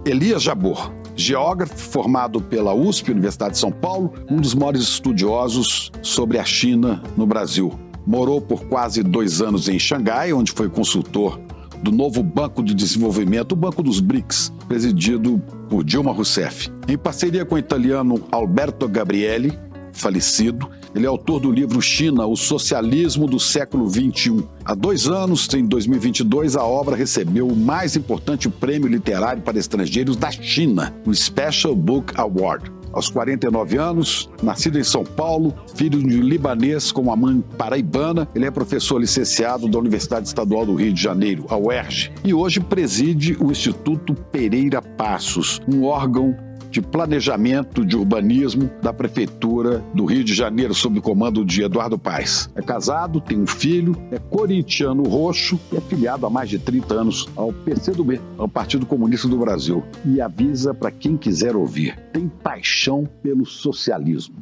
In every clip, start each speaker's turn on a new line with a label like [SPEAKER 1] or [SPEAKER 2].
[SPEAKER 1] Elias Jabbour, geógrafo formado pela USP, Universidade de São Paulo, um dos maiores estudiosos sobre a China no Brasil. Morou por quase 2 anos em Xangai, onde foi consultor do novo Banco de Desenvolvimento, o Banco dos BRICS, presidido por Dilma Rousseff. Em parceria com o italiano Alberto Gabrielli, falecido, ele é autor do livro China, o Socialismo do Século XXI. Há 2 anos, em 2022, a obra recebeu o mais importante prêmio literário para estrangeiros da China, o Special Book Award. Aos 49 anos, nascido em São Paulo, filho de um libanês com uma mãe paraibana, ele é professor licenciado da Universidade Estadual do Rio de Janeiro, a UERJ, e hoje preside o Instituto Pereira Passos, um órgão de planejamento de urbanismo da Prefeitura do Rio de Janeiro, sob o comando de Eduardo Paes. É casado, tem um filho, é corintiano roxo e é filiado há mais de 30 anos ao PCdoB, ao Partido Comunista do Brasil. E avisa para quem quiser ouvir, tem paixão pelo socialismo.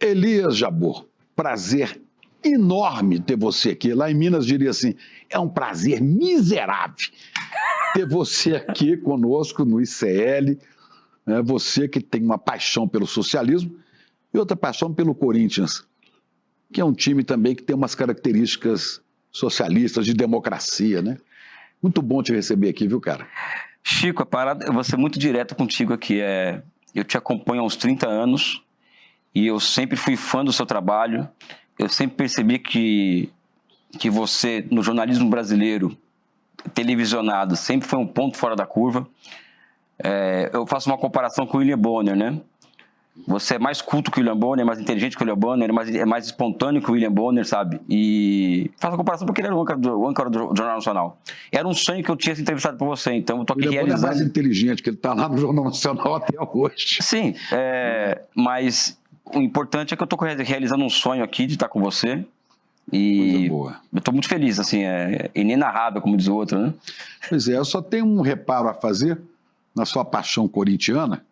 [SPEAKER 1] Elias Jabbour, prazer enorme ter você aqui. Lá em Minas diria assim, é um prazer miserável ter você aqui conosco no ICL, né? Você que tem uma paixão pelo socialismo e outra paixão pelo Corinthians, que é um time também que tem umas características socialistas, de democracia, né? Muito bom te receber aqui, viu, cara?
[SPEAKER 2] Chico, a parada, eu vou ser muito direto contigo aqui. Eu te acompanho há uns 30 anos, e eu sempre fui fã do seu trabalho. Eu sempre percebi que você, no jornalismo brasileiro, televisionado, sempre foi um ponto fora da curva. Eu faço uma comparação com o William Bonner, né? Você é mais culto que o William Bonner, é mais inteligente que o William Bonner, é mais espontâneo que o William Bonner, sabe? E faço a comparação porque ele era o âncora do Jornal Nacional. Era um sonho que eu tinha se entrevistado por você, então eu tô aqui realizando. Ele é mais
[SPEAKER 1] inteligente, que ele tá lá no Jornal Nacional até hoje.
[SPEAKER 2] Sim, mas o importante é que eu estou realizando um sonho aqui de estar com você. E eu estou muito feliz, assim, é inenarrável, como diz o outro, né?
[SPEAKER 1] Pois é, eu só tenho um reparo a fazer na sua paixão corintiana,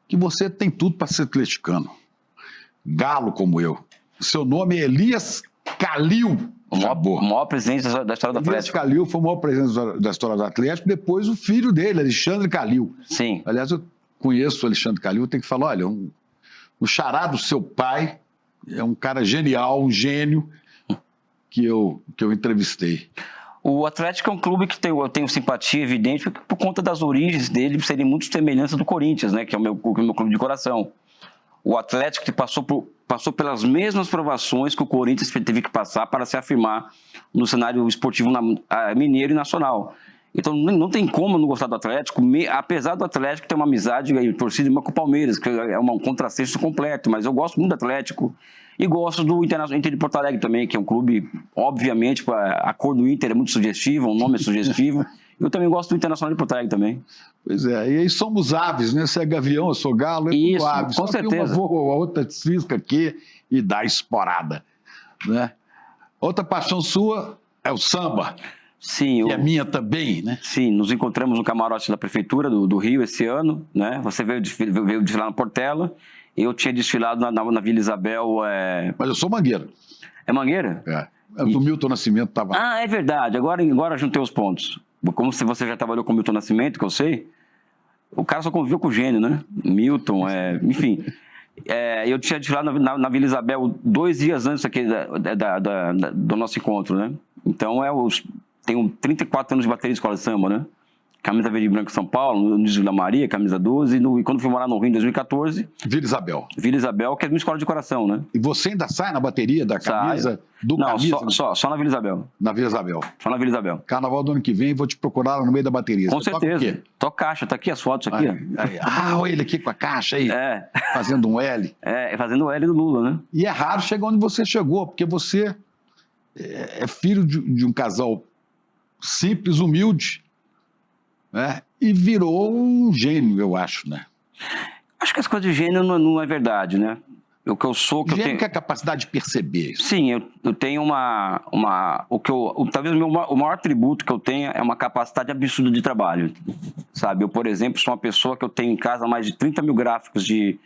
[SPEAKER 1] que você tem tudo para ser atleticano. Galo como eu. Seu nome é Elias Calil Jabbour.
[SPEAKER 2] O maior presidente da história do Atlético.
[SPEAKER 1] Elias Calil foi o maior presidente da história do Atlético, depois o filho dele, Alexandre Calil.
[SPEAKER 2] Sim.
[SPEAKER 1] Aliás, eu conheço o Alexandre Calil, tenho que falar, olha, o xará do seu pai é um cara genial, um gênio que eu entrevistei.
[SPEAKER 2] O Atlético é um clube que eu tenho simpatia evidente por conta das origens dele serem muito semelhantes do Corinthians, né, que é o meu clube de coração. O Atlético que passou pelas mesmas provações que o Corinthians teve que passar para se afirmar no cenário esportivo mineiro e nacional. Então não tem como não gostar do Atlético, apesar do Atlético ter uma amizade e torcida com o Palmeiras, que é um contrassenso completo, mas eu gosto muito do Atlético e gosto do Inter de Porto Alegre também, que é um clube, obviamente, a cor do Inter é muito sugestiva, o nome é sugestivo. Eu também gosto do Internacional de Porto Alegre também.
[SPEAKER 1] Pois é, e aí somos aves, né? Você é gavião, eu sou galo,
[SPEAKER 2] isso,
[SPEAKER 1] aves.
[SPEAKER 2] Com certeza.
[SPEAKER 1] Uma voa, a outra cisca aqui e dá esporada, né? Outra paixão sua é o samba.
[SPEAKER 2] Sim,
[SPEAKER 1] e a minha também, né?
[SPEAKER 2] Sim, nos encontramos no camarote da Prefeitura do Rio esse ano, né? Você veio desfilar na Portela, eu tinha desfilado na Vila Isabel.
[SPEAKER 1] Mas eu sou mangueira.
[SPEAKER 2] É mangueira?
[SPEAKER 1] Do Milton Nascimento estava.
[SPEAKER 2] Ah, é verdade, agora juntei os pontos. Como você já trabalhou com o Milton Nascimento, que eu sei, o cara só conviveu com o gênio, né? Milton, enfim. Eu tinha desfilado na Vila Isabel 2 dias antes aqui do nosso encontro, né? Então tenho 34 anos de bateria de escola de samba, né? Camisa verde e branca em São Paulo, no Vila Maria, camisa 12, e quando fui morar no Rio em 2014...
[SPEAKER 1] Vila Isabel.
[SPEAKER 2] Vila Isabel, que é uma escola de coração, né?
[SPEAKER 1] E você ainda sai na bateria da camisa?
[SPEAKER 2] Só na Vila Isabel.
[SPEAKER 1] Na Vila Isabel.
[SPEAKER 2] Só na Vila Isabel.
[SPEAKER 1] Carnaval do ano que vem, vou te procurar lá no meio da bateria.
[SPEAKER 2] Com certeza. Toca caixa, tá aqui as fotos aqui.
[SPEAKER 1] Olha ele aqui com a caixa aí, fazendo um L.
[SPEAKER 2] Fazendo o L do Lula, né?
[SPEAKER 1] E é raro chegar onde você chegou, porque você é filho de um casal simples, humilde, né? E virou um gênio, eu acho, né?
[SPEAKER 2] Acho que as coisas de gênio não é verdade, né? o que eu sou... Que eu tenho...
[SPEAKER 1] que é a capacidade de perceber isso.
[SPEAKER 2] Sim, eu tenho talvez o maior atributo que eu tenho é uma capacidade absurda de trabalho, sabe? Eu, por exemplo, sou uma pessoa que eu tenho em casa mais de 30 mil gráficos de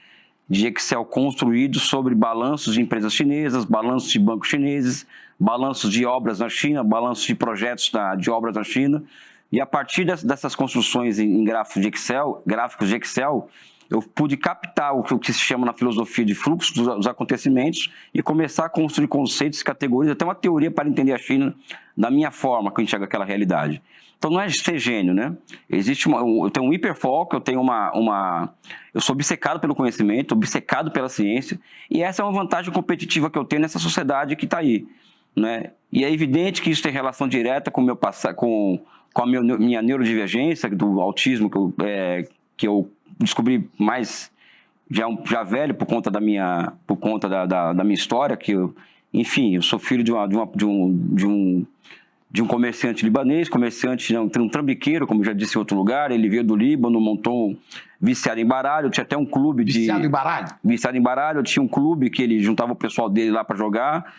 [SPEAKER 2] Excel construídos sobre balanços de empresas chinesas, balanços de bancos chineses, balanços de obras na China, balanços de projetos de obras na China. E a partir dessas construções em gráficos de Excel, eu pude captar o que se chama na filosofia de fluxo dos acontecimentos e começar a construir conceitos, categorias, até uma teoria para entender a China da minha forma que eu enxergo aquela realidade. Então não é ser gênio, né? Eu tenho um hiperfoco, eu sou obcecado pelo conhecimento, obcecado pela ciência, e essa é uma vantagem competitiva que eu tenho nessa sociedade que está aí, né? E é evidente que isso tem relação direta com o meu passado, com a minha neurodivergência, do autismo que eu descobri mais já velho por conta da minha história, enfim, eu sou filho de um comerciante libanês, um trambiqueiro, como eu já disse em outro lugar. Ele veio do Líbano, montou viciado em baralho, eu tinha até um clube
[SPEAKER 1] Viciado em baralho?
[SPEAKER 2] Viciado em baralho, eu tinha um clube que ele juntava o pessoal dele lá para jogar,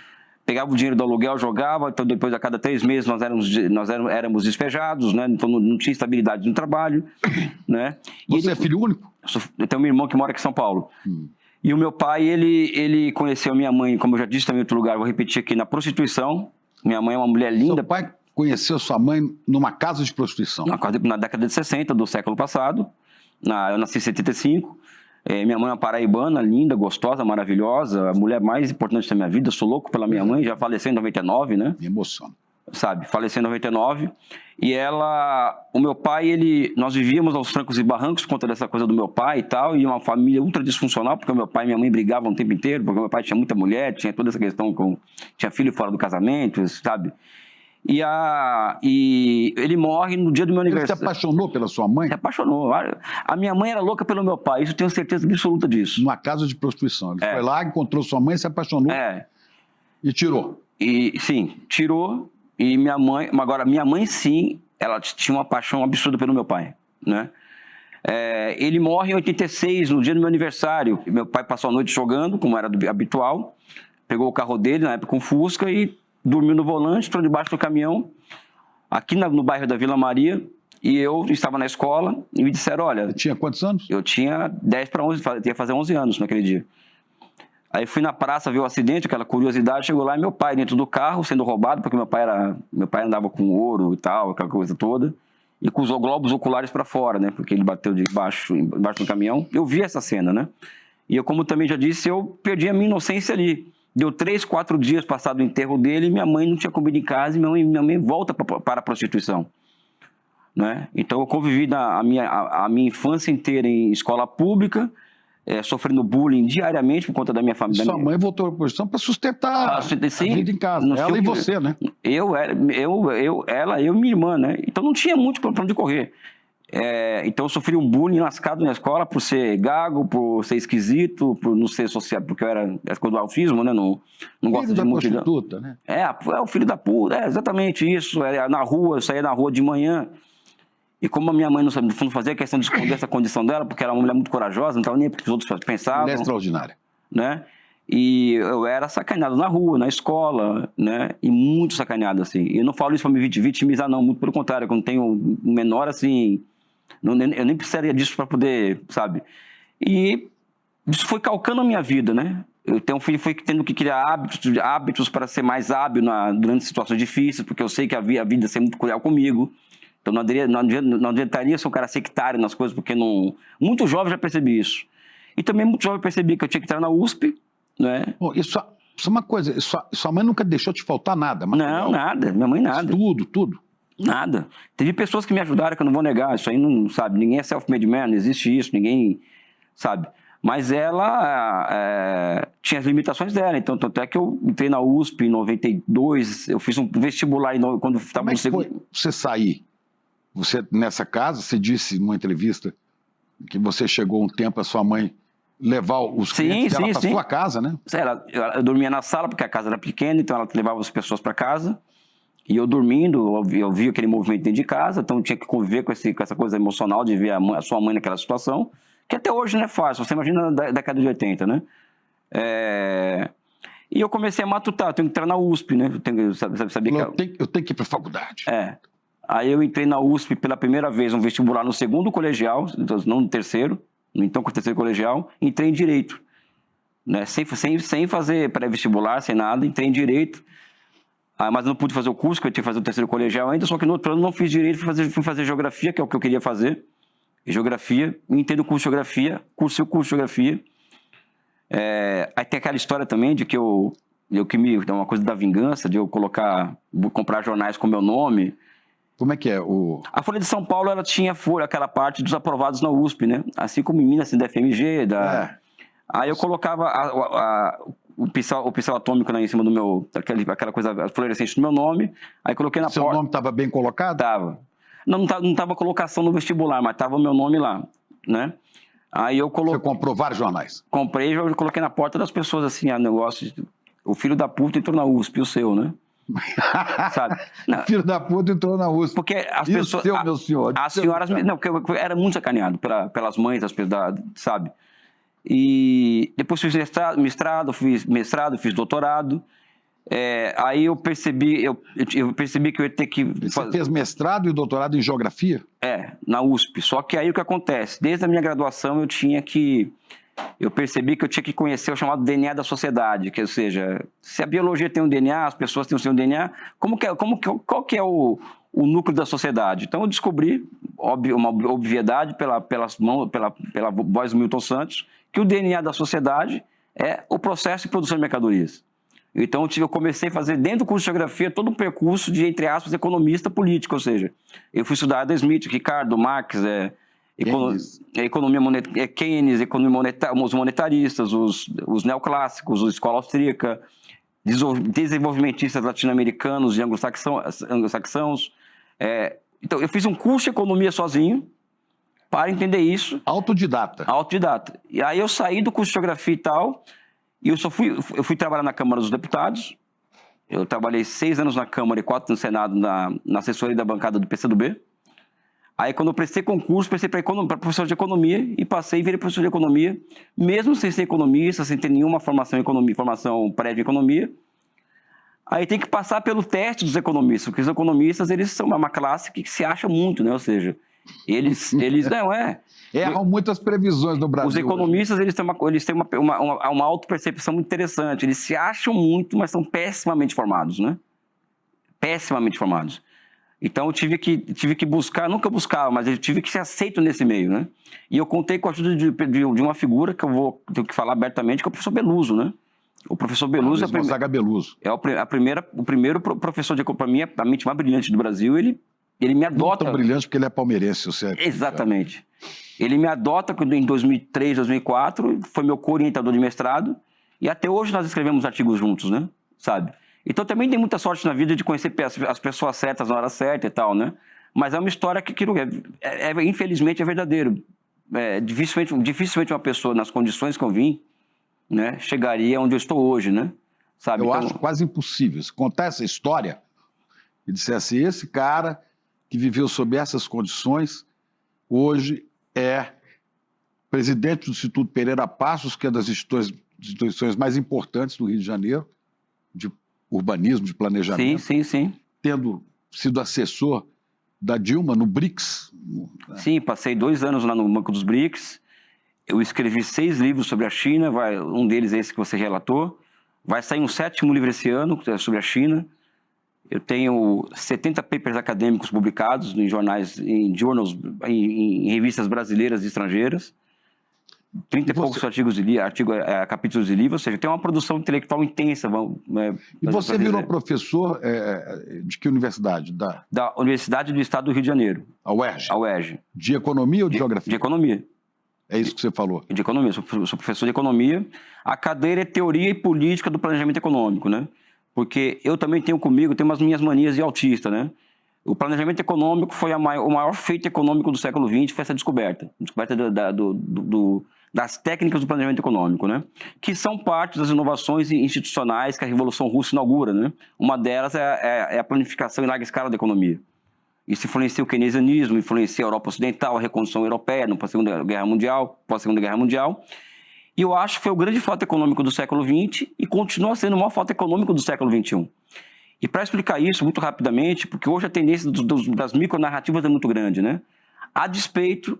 [SPEAKER 2] pegava o dinheiro do aluguel, jogava, então depois a cada 3 meses nós éramos despejados, né? Então não tinha estabilidade no trabalho, né?
[SPEAKER 1] Você é filho único?
[SPEAKER 2] Eu tenho um irmão que mora aqui em São Paulo. E o meu pai, ele conheceu a minha mãe, como eu já disse também em outro lugar, vou repetir aqui, na prostituição. Minha mãe é uma mulher linda.
[SPEAKER 1] Seu pai conheceu sua mãe numa casa de prostituição?
[SPEAKER 2] Na década de 60 do século passado. Eu nasci em 75. Minha mãe é uma paraibana, linda, gostosa, maravilhosa, a mulher mais importante da minha vida. Eu sou louco pela minha mãe, já faleceu em 99, né?
[SPEAKER 1] Me emociona.
[SPEAKER 2] Sabe, faleceu em 99. E o meu pai, nós vivíamos aos trancos e barrancos por conta dessa coisa do meu pai e tal, e uma família ultra disfuncional, porque o meu pai e minha mãe brigavam o tempo inteiro, porque o meu pai tinha muita mulher, tinha toda essa questão tinha filho fora do casamento, sabe? E ele morre no dia do meu aniversário.
[SPEAKER 1] Ele se apaixonou pela sua mãe?
[SPEAKER 2] Se apaixonou. A minha mãe era louca pelo meu pai, isso eu tenho certeza absoluta disso.
[SPEAKER 1] Numa casa de prostituição. Ele foi lá, encontrou sua mãe, se apaixonou e tirou.
[SPEAKER 2] Sim, tirou. E minha mãe, sim, ela tinha uma paixão absurda pelo meu pai, né? Ele morre em 86, no dia do meu aniversário. Meu pai passou a noite jogando, como era habitual, pegou o carro dele, na época um Fusca, e dormiu no volante, entrou debaixo do caminhão, aqui no bairro da Vila Maria, e eu estava na escola, e me disseram, olha...
[SPEAKER 1] Você tinha quantos anos?
[SPEAKER 2] Eu tinha 10 para 11, ia fazer 11 anos naquele dia. Aí fui na praça ver o acidente, aquela curiosidade, chegou lá e meu pai dentro do carro, sendo roubado, porque meu pai andava com ouro e tal, aquela coisa toda, e com os globos oculares para fora, né? Porque ele bateu embaixo do caminhão. Eu vi essa cena, né? E eu, como também já disse, eu perdi a minha inocência ali. Deu 3, 4 dias passado o enterro dele, e minha mãe não tinha comida em casa, e minha mãe volta para a prostituição, né? Então eu convivi a minha infância inteira em escola pública, sofrendo bullying diariamente por conta da minha família.
[SPEAKER 1] Sua mãe voltou à prostituição para sustentar a vida em casa. Ela e você, né?
[SPEAKER 2] Ela e minha irmã, né? Então não tinha muito para onde correr. Então eu sofri um bullying lascado na escola por ser gago, por ser esquisito, por não ser social, porque eu era coisa do autismo, né? Não gosto de multidão.
[SPEAKER 1] Prostituta, né?
[SPEAKER 2] O filho da puta, exatamente isso. Na rua, eu saía na rua de manhã. E como a minha mãe não fazia questão de esconder essa condição dela, porque era uma mulher muito corajosa, não estava nem porque os outros pensavam.
[SPEAKER 1] Mulher extraordinária.
[SPEAKER 2] Né? E eu era sacaneado na rua, na escola, né? E muito sacaneado, assim. E eu não falo isso para me vitimizar, não. Muito pelo contrário, eu não tenho um menor, assim... eu nem precisaria disso para poder, sabe? E isso foi calcando a minha vida, né? Eu tenho um filho, fui tendo que criar hábitos para ser mais hábil durante situações difíceis, porque eu sei que a vida ia ser muito cruel comigo. Então não adiantaria ser um cara sectário nas coisas, porque muito jovem já percebi isso. E também muito jovem percebi que eu tinha que entrar na USP, né?
[SPEAKER 1] Isso é uma coisa, sua mãe nunca deixou te faltar nada?
[SPEAKER 2] Não, nada. Minha mãe nada.
[SPEAKER 1] Tudo?
[SPEAKER 2] Nada. Teve pessoas que me ajudaram, que eu não vou negar. Isso aí não, sabe, ninguém é self-made man, não existe isso, ninguém, sabe. Mas ela tinha as limitações dela. Então, tanto é que eu entrei na USP em 92, eu fiz um vestibular quando estava no segundo.
[SPEAKER 1] Como é que foi você sair? Você, nessa casa, você disse numa entrevista que você chegou um tempo a sua mãe levar os clientes dela para sua casa, né?
[SPEAKER 2] Eu dormia na sala, porque a casa era pequena, então ela levava as pessoas para casa. E eu dormindo, eu via aquele movimento dentro de casa, então eu tinha que conviver com essa coisa emocional de ver a sua mãe naquela situação, que até hoje não é fácil. Você imagina da década de 80, né? E eu comecei a matutar, eu tenho que entrar na USP, né? Eu tenho que saber
[SPEAKER 1] eu tenho que ir para a faculdade.
[SPEAKER 2] Aí eu entrei na USP pela primeira vez, um vestibular no segundo colegial, não no terceiro, então com o terceiro colegial, entrei em Direito. Né? Sem fazer pré-vestibular, sem nada, entrei em Direito. Mas não pude fazer o curso, que eu tinha que fazer o terceiro colegial ainda, só que no outro ano não fiz Direito, fui fazer Geografia, que é o que eu queria fazer. Geografia, entrei no curso de Geografia, cursei o curso de Geografia. Aí tem aquela história também de que uma coisa da vingança, de eu comprar jornais com meu nome.
[SPEAKER 1] Como é que é?
[SPEAKER 2] A Folha de São Paulo, ela tinha aquela parte dos aprovados na USP, né? Assim como em Minas, assim, da FMG, Aí eu colocava o pincel atômico lá em cima do meu, aquela coisa fluorescente do meu nome, aí coloquei na porta.
[SPEAKER 1] Seu nome estava bem colocado?
[SPEAKER 2] Tava. Não tava colocação no vestibular, mas tava o meu nome lá, né? Aí eu coloquei...
[SPEAKER 1] Você comprou vários jornais?
[SPEAKER 2] Comprei e eu coloquei na porta das pessoas, assim, negócio de... O filho da puta entrou na USP, o seu, né? Sabe?
[SPEAKER 1] Não. Filho da puta entrou na USP.
[SPEAKER 2] Porque as pessoas...
[SPEAKER 1] O seu, meu senhor?
[SPEAKER 2] As senhoras... Não, porque eu era muito sacaneado pelas mães, sabe? E depois fiz mestrado, fiz doutorado. Aí eu percebi que eu ia ter que...
[SPEAKER 1] Você fez mestrado e doutorado em Geografia?
[SPEAKER 2] Na USP. Só que aí o que acontece? Desde a minha graduação eu percebi que eu tinha que conhecer o chamado DNA da sociedade, que, ou seja, se a biologia tem um DNA, as pessoas têm o seu DNA, qual que é o núcleo da sociedade? Então eu descobri, uma obviedade pela voz do Milton Santos, que o DNA da sociedade é o processo de produção de mercadorias. Então eu comecei a fazer dentro do curso de Geografia todo um percurso de, entre aspas, economista político, ou seja, eu fui estudar Adam Smith, Ricardo, Marx, economia monetária, Keynes, economia monetária, os monetaristas, os neoclássicos, a escola austríaca, desenvolvimentistas latino-americanos e anglo-saxãos. Então, eu fiz um curso de economia sozinho para entender isso.
[SPEAKER 1] Autodidata.
[SPEAKER 2] E aí eu saí do curso de Geografia e tal, e eu fui trabalhar na Câmara dos Deputados. Eu trabalhei 6 anos na Câmara e 4 no Senado, na assessoria da bancada do PCdoB. Aí, quando eu prestei concurso, prestei para professor de economia e passei e virei professor de economia, mesmo sem ser economista, sem ter nenhuma formação prévia em economia. Aí tem que passar pelo teste dos economistas, porque os economistas, eles são uma classe que se acha muito, né? Ou seja, eles não
[SPEAKER 1] erram muitas previsões no Brasil.
[SPEAKER 2] Os economistas, eles têm uma autopercepção muito interessante. Eles se acham muito, mas são pessimamente formados, né? Pessimamente formados. Então eu tive que buscar, nunca buscava, mas eu tive que ser aceito nesse meio, né? E eu contei com a ajuda de uma figura que eu tenho que falar abertamente, que é o professor Beluso, né? O professor Beluso é o primeiro professor de economia, a mente mais brilhante do Brasil. Ele me adota.
[SPEAKER 1] Não tão brilhante porque ele é palmeirense, você.
[SPEAKER 2] Exatamente. Ele me adota em 2003, 2004, foi meu co-orientador de mestrado, e até hoje nós escrevemos artigos juntos, né? Sabe? Então também tem muita sorte na vida de conhecer as pessoas certas na hora certa e tal, né? Mas é uma história que infelizmente é verdadeiro. Dificilmente uma pessoa, nas condições que eu vim, né, chegaria onde eu estou hoje, né? Sabe?
[SPEAKER 1] Eu acho quase impossível. Se contar essa história e dissesse, esse cara que viveu sob essas condições, hoje é presidente do Instituto Pereira Passos, que é das instituições mais importantes do Rio de Janeiro, de urbanismo, de planejamento.
[SPEAKER 2] Sim.
[SPEAKER 1] Tendo sido assessor da Dilma no BRICS.
[SPEAKER 2] Sim, passei 2 anos lá no Banco dos BRICS. Eu escrevi 6 livros sobre a China, um deles é esse que você relatou. Vai sair um 7º livro esse ano sobre a China. Eu tenho 70 papers acadêmicos publicados em jornais, em revistas brasileiras e estrangeiras. 30 e poucos capítulos de livro, ou seja, tem uma produção intelectual intensa.
[SPEAKER 1] E você virou professor de que universidade?
[SPEAKER 2] Da Universidade do Estado do Rio de Janeiro.
[SPEAKER 1] A UERJ?
[SPEAKER 2] A UERJ.
[SPEAKER 1] De economia ou de geografia?
[SPEAKER 2] De economia.
[SPEAKER 1] É isso que você falou?
[SPEAKER 2] De economia, sou professor de economia. A cadeira é teoria e política do planejamento econômico, né? Porque eu também tenho umas minhas manias de autista, né? O planejamento econômico foi o maior feito econômico do século XX, foi essa descoberta das técnicas do planejamento econômico, né? Que são parte das inovações institucionais que a Revolução Russa inaugura, né? Uma delas é a planificação em larga escala da economia. Isso influencia o keynesianismo, influencia a Europa Ocidental, a reconstrução europeia pós-Segunda Guerra Mundial. E eu acho que foi o grande fato econômico do século XX e continua sendo o maior fato econômico do século XXI. E para explicar isso muito rapidamente, porque hoje a tendência das micronarrativas é muito grande, né? A despeito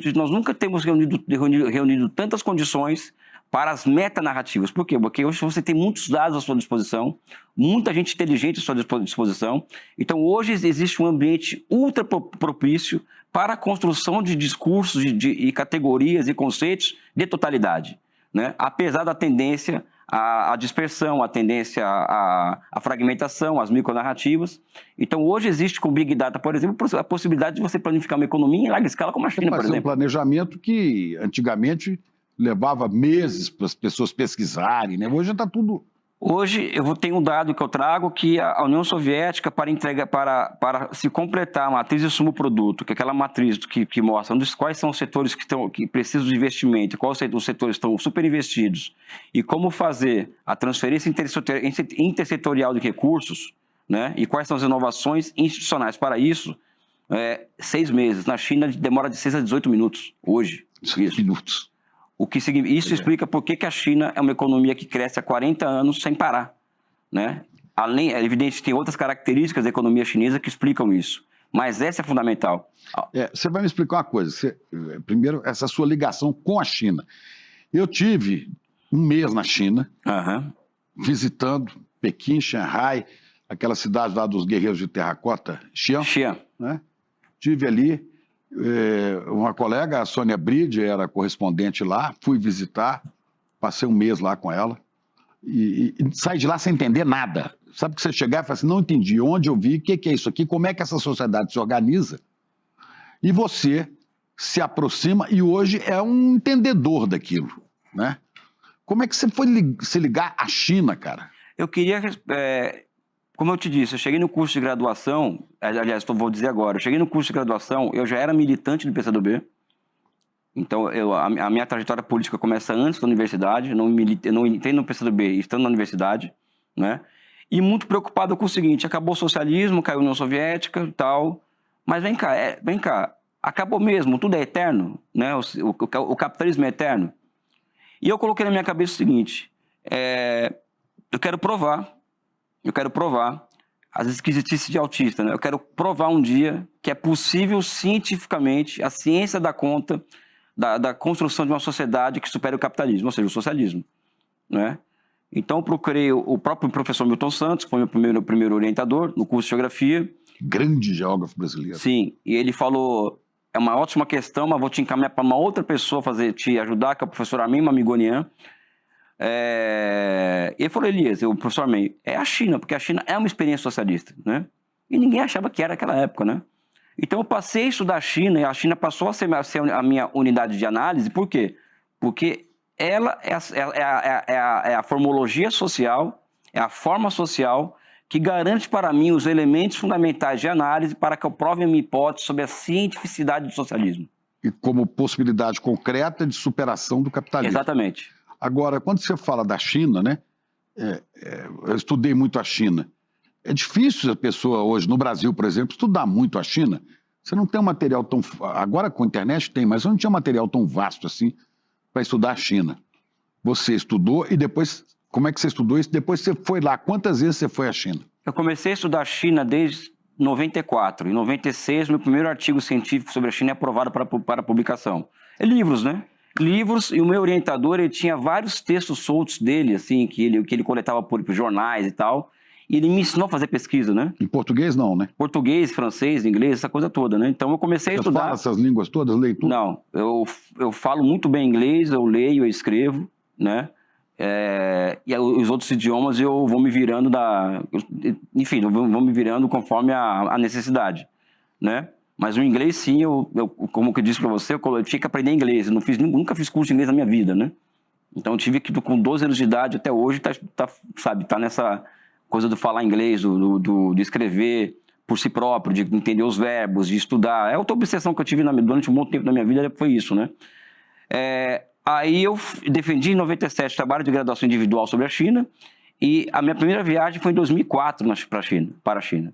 [SPEAKER 2] de nós nunca termos reunido tantas condições para as metanarrativas. Por quê? Porque hoje você tem muitos dados à sua disposição, muita gente inteligente à sua disposição. Então, hoje existe um ambiente ultra propício para a construção de discursos e categorias e conceitos de totalidade, né? Apesar da tendência à dispersão, a tendência à fragmentação, às micronarrativas. Então, hoje existe com o Big Data, por exemplo, a possibilidade de você planificar uma economia em larga escala, como a China, por exemplo.
[SPEAKER 1] Um planejamento que antigamente levava meses para as pessoas pesquisarem, né? Hoje está tudo...
[SPEAKER 2] Hoje eu tenho um dado que eu trago que a União Soviética, para se completar a matriz de sumo-produto, que é aquela matriz que mostra quais são os setores que precisam de investimento, quais os setores estão superinvestidos e como fazer a transferência intersetorial de recursos, né? E quais são as inovações institucionais para isso, 6 meses. Na China demora de 6 a 18 minutos, hoje.
[SPEAKER 1] 6 minutos.
[SPEAKER 2] Isso explica por que a China é uma economia que cresce há 40 anos sem parar, né? É evidente que tem outras características da economia chinesa que explicam isso, mas essa é fundamental.
[SPEAKER 1] Você vai me explicar uma coisa. Primeiro, essa sua ligação com a China. Eu tive um mês na China, visitando Pequim, Xangai, aquela cidade lá dos guerreiros de terracota, Xi'an, né? Tive ali... uma colega, a Sônia Bride, era correspondente lá, fui visitar, passei um mês lá com ela e saí de lá sem entender nada. Sabe que você chegar e falar assim, não entendi onde eu vi, o que é isso aqui, como é que essa sociedade se organiza, e você se aproxima e hoje é um entendedor daquilo, né? Como é que você foi se ligar à China, cara?
[SPEAKER 2] Eu queria... Como eu te disse, eu cheguei no curso de graduação, aliás, vou dizer agora, eu cheguei no curso de graduação, eu já era militante do PCdoB, então a minha trajetória política começa antes da universidade, eu não entrei no PCdoB estando na universidade, né? E muito preocupado com o seguinte, acabou o socialismo, caiu a União Soviética e tal, mas vem cá, acabou mesmo, tudo é eterno, né? O capitalismo é eterno. E eu coloquei na minha cabeça o seguinte, eu quero provar as esquisitices de autista, né? Eu quero provar um dia que é possível cientificamente, a ciência dá conta da construção de uma sociedade que supere o capitalismo, ou seja, o socialismo, né? Então eu procurei o próprio professor Milton Santos, que foi meu primeiro orientador no curso de Geografia.
[SPEAKER 1] Grande geógrafo brasileiro.
[SPEAKER 2] Sim, e ele falou, é uma ótima questão, mas vou te encaminhar para uma outra pessoa te ajudar, que é o professor Armin Mamigonian. Ele falou, Elias, o professor Armin, é a China, porque a China é uma experiência socialista, né? E ninguém achava que era naquela época, né? Então eu passei a estudar a China e a China passou a ser a minha unidade de análise. Por quê? Porque ela é a formologia social, é a forma social que garante para mim os elementos fundamentais de análise para que eu prove a minha hipótese sobre a cientificidade do socialismo.
[SPEAKER 1] E como possibilidade concreta de superação do capitalismo.
[SPEAKER 2] Exatamente.
[SPEAKER 1] Agora, quando você fala da China, né? Eu estudei muito a China. É difícil a pessoa hoje, no Brasil, por exemplo, estudar muito a China. Você não tem um material tão... Agora com a internet tem, mas eu não tinha um material tão vasto assim para estudar a China. Você estudou e depois... Como é que você estudou isso? Depois você foi lá. Quantas vezes você foi à China?
[SPEAKER 2] Eu comecei a estudar a China desde 94. Em 96, meu primeiro artigo científico sobre a China é aprovado para publicação. É livros, né? Livros, e o meu orientador, ele tinha vários textos soltos dele, assim, que ele coletava por jornais e tal, e ele me ensinou a fazer pesquisa, né?
[SPEAKER 1] Em português não, né?
[SPEAKER 2] Português, francês, inglês, essa coisa toda, né? Então eu comecei a estudar...
[SPEAKER 1] Você fala essas línguas todas, leio tudo?
[SPEAKER 2] Não, eu falo muito bem inglês, eu leio, eu escrevo, né? E os outros idiomas eu vou me virando enfim, eu vou me virando conforme a necessidade, né? Mas o inglês, sim, como eu disse para você, eu tinha que aprender inglês. Eu nunca fiz curso de inglês na minha vida, né? Então eu tive que, com 12 anos de idade até hoje, tá nessa coisa do falar inglês, de escrever por si próprio, de entender os verbos, de estudar. É outra obsessão que eu tive durante um bom tempo da minha vida, foi isso, né? Aí eu defendi em 97 trabalho de graduação individual sobre a China, e a minha primeira viagem foi em 2004 para a China.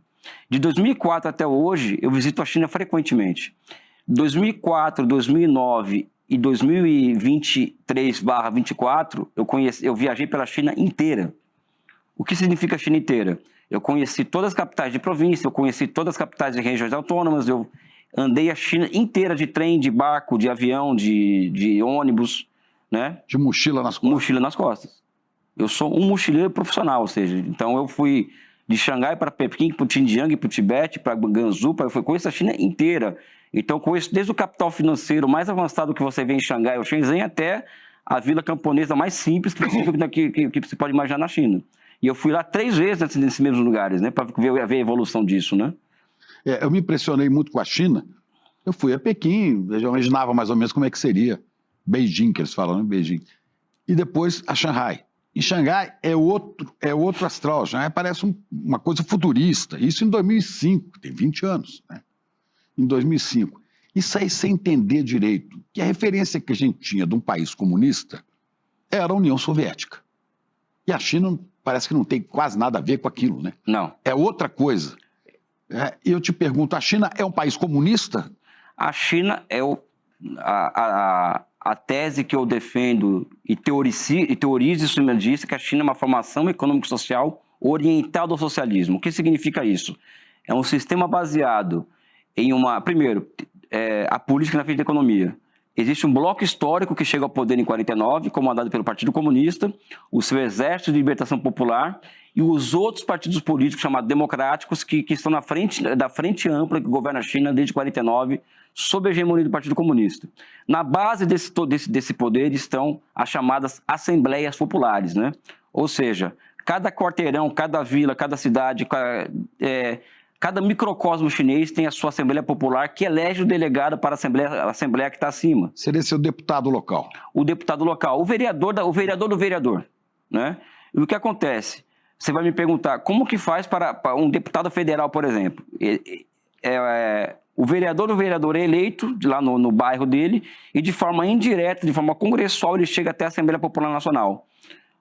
[SPEAKER 2] De 2004 até hoje, eu visito a China frequentemente. 2004, 2009 e 2023/24, eu viajei pela China inteira. O que significa a China inteira? Eu conheci todas as capitais de província, eu conheci todas as capitais de regiões autônomas, eu andei a China inteira de trem, de barco, de avião, de ônibus, né?
[SPEAKER 1] De mochila nas costas.
[SPEAKER 2] Mochila nas costas. Eu sou um mochileiro profissional, ou seja, então eu fui de Xangai para Pequim, para o Xinjiang, para o Tibete, para Gansu, eu conheço a China inteira. Então eu conheço desde o capital financeiro mais avançado que você vê em Xangai ou Shenzhen até a vila camponesa mais simples que você pode imaginar na China. E eu fui lá 3 vezes nesses mesmos lugares, né, para ver a evolução disso, né?
[SPEAKER 1] Eu me impressionei muito com a China. Eu fui a Pequim, eu já imaginava mais ou menos como é que seria. Beijing, que eles falam, né? Beijing. E depois a Xangai. Em Xangai é outro astral. Xangai parece uma coisa futurista. Isso em 2005, tem 20 anos, né? Em 2005. Isso aí sem entender direito, que a referência que a gente tinha de um país comunista era a União Soviética. E a China parece que não tem quase nada a ver com aquilo, né?
[SPEAKER 2] Não.
[SPEAKER 1] É outra coisa. E eu te pergunto, a China é um país comunista?
[SPEAKER 2] A China é a tese que eu defendo e teorizo isso mesmo disso, que a China é uma formação econômico-social orientada ao socialismo. O que significa isso? É um sistema baseado em primeiro, a política na frente da economia. Existe um bloco histórico que chega ao poder em 49, comandado pelo Partido Comunista, o seu Exército de Libertação Popular e os outros partidos políticos chamados democráticos que estão na frente da frente ampla que governa a China desde 49, sob a hegemonia do Partido Comunista. Na base desse poder estão as chamadas Assembleias Populares, né? Ou seja, cada quarteirão, cada vila, cada cidade, cada microcosmo chinês tem a sua Assembleia Popular que elege o delegado para a Assembleia que está acima.
[SPEAKER 1] Seria seu deputado local.
[SPEAKER 2] O deputado local, o vereador do vereador, né? E o que acontece? Você vai me perguntar, como que faz para um deputado federal, por exemplo? O vereador do vereador é eleito lá no bairro dele e de forma indireta, de forma congressual, ele chega até a Assembleia Popular Nacional.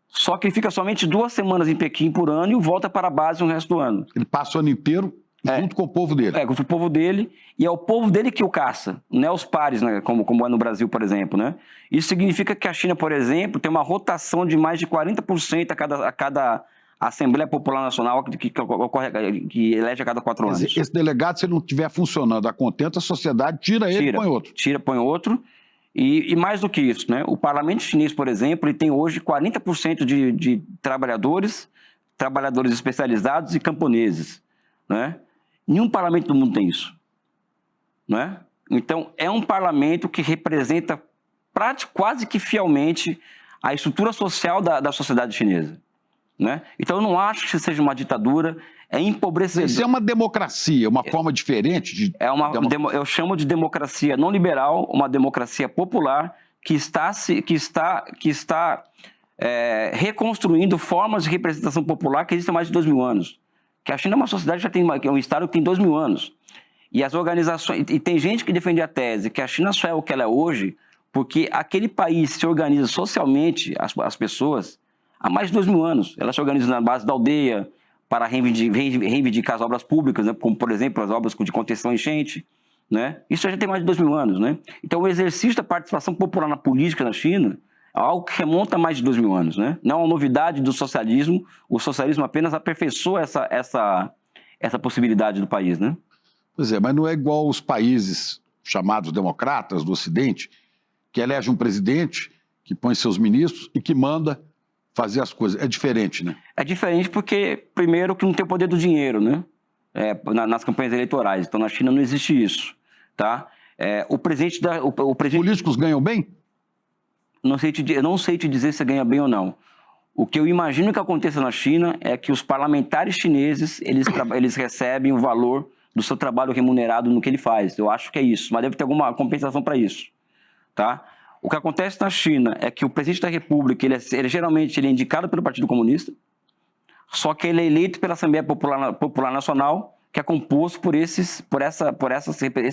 [SPEAKER 2] Só que ele fica somente 2 semanas em Pequim por ano e volta para a base no resto do ano.
[SPEAKER 1] Ele passa o ano inteiro junto com o povo dele.
[SPEAKER 2] Com o povo dele, e é o povo dele que o caça, não é os pares, né, como é no Brasil, por exemplo, né? Isso significa que a China, por exemplo, tem uma rotação de mais de 40% a cada Assembleia Popular Nacional que elege a cada 4 anos.
[SPEAKER 1] Esse delegado, se ele não estiver funcionando a contento, a sociedade tira ele e põe outro.
[SPEAKER 2] Põe outro. E mais do que isso, né? O parlamento chinês, por exemplo, ele tem hoje 40% de trabalhadores especializados e camponeses, né? Nenhum parlamento do mundo tem isso, né? Então, é um parlamento que representa quase que fielmente a estrutura social da sociedade chinesa, né? Então, eu não acho que seja uma ditadura, é empobrecedor.
[SPEAKER 1] Isso é uma democracia, uma forma diferente de...
[SPEAKER 2] Eu chamo de democracia não liberal, uma democracia popular que está reconstruindo formas de representação popular que existem há mais de 2.000 anos. Que a China é uma sociedade, é um estado que tem 2.000 anos. E as organizações... E tem gente que defende a tese que a China só é o que ela é hoje porque aquele país se organiza socialmente, as pessoas, há mais de 2.000 anos. Elas se organizam na base da aldeia para reivindicar as obras públicas, né? Como, por exemplo, as obras de contenção à enchente, né? Isso já tem mais de 2.000 anos, né? Então, o exercício da participação popular na política na China é algo que remonta a mais de 2.000 anos, né? Não é uma novidade do socialismo, o socialismo apenas aperfeiçoa essa possibilidade do país, né?
[SPEAKER 1] Pois é, mas não é igual os países chamados democratas do Ocidente, que elege um presidente, que põe seus ministros e que manda fazer as coisas. É diferente, né? É diferente porque, primeiro, que não tem o poder do dinheiro, né? Nas campanhas eleitorais. Então, na China não existe isso, tá?
[SPEAKER 2] Políticos ganham bem? Eu não sei te dizer se ganha bem ou não. O que eu imagino que aconteça na China é que os parlamentares chineses, eles recebem o valor do seu trabalho remunerado no que ele faz. Eu acho que é isso, mas deve ter alguma compensação para isso, tá? O que acontece na China é que o presidente da República, geralmente ele é indicado pelo Partido Comunista, só que ele é eleito pela Assembleia Popular Nacional, que é composto por esses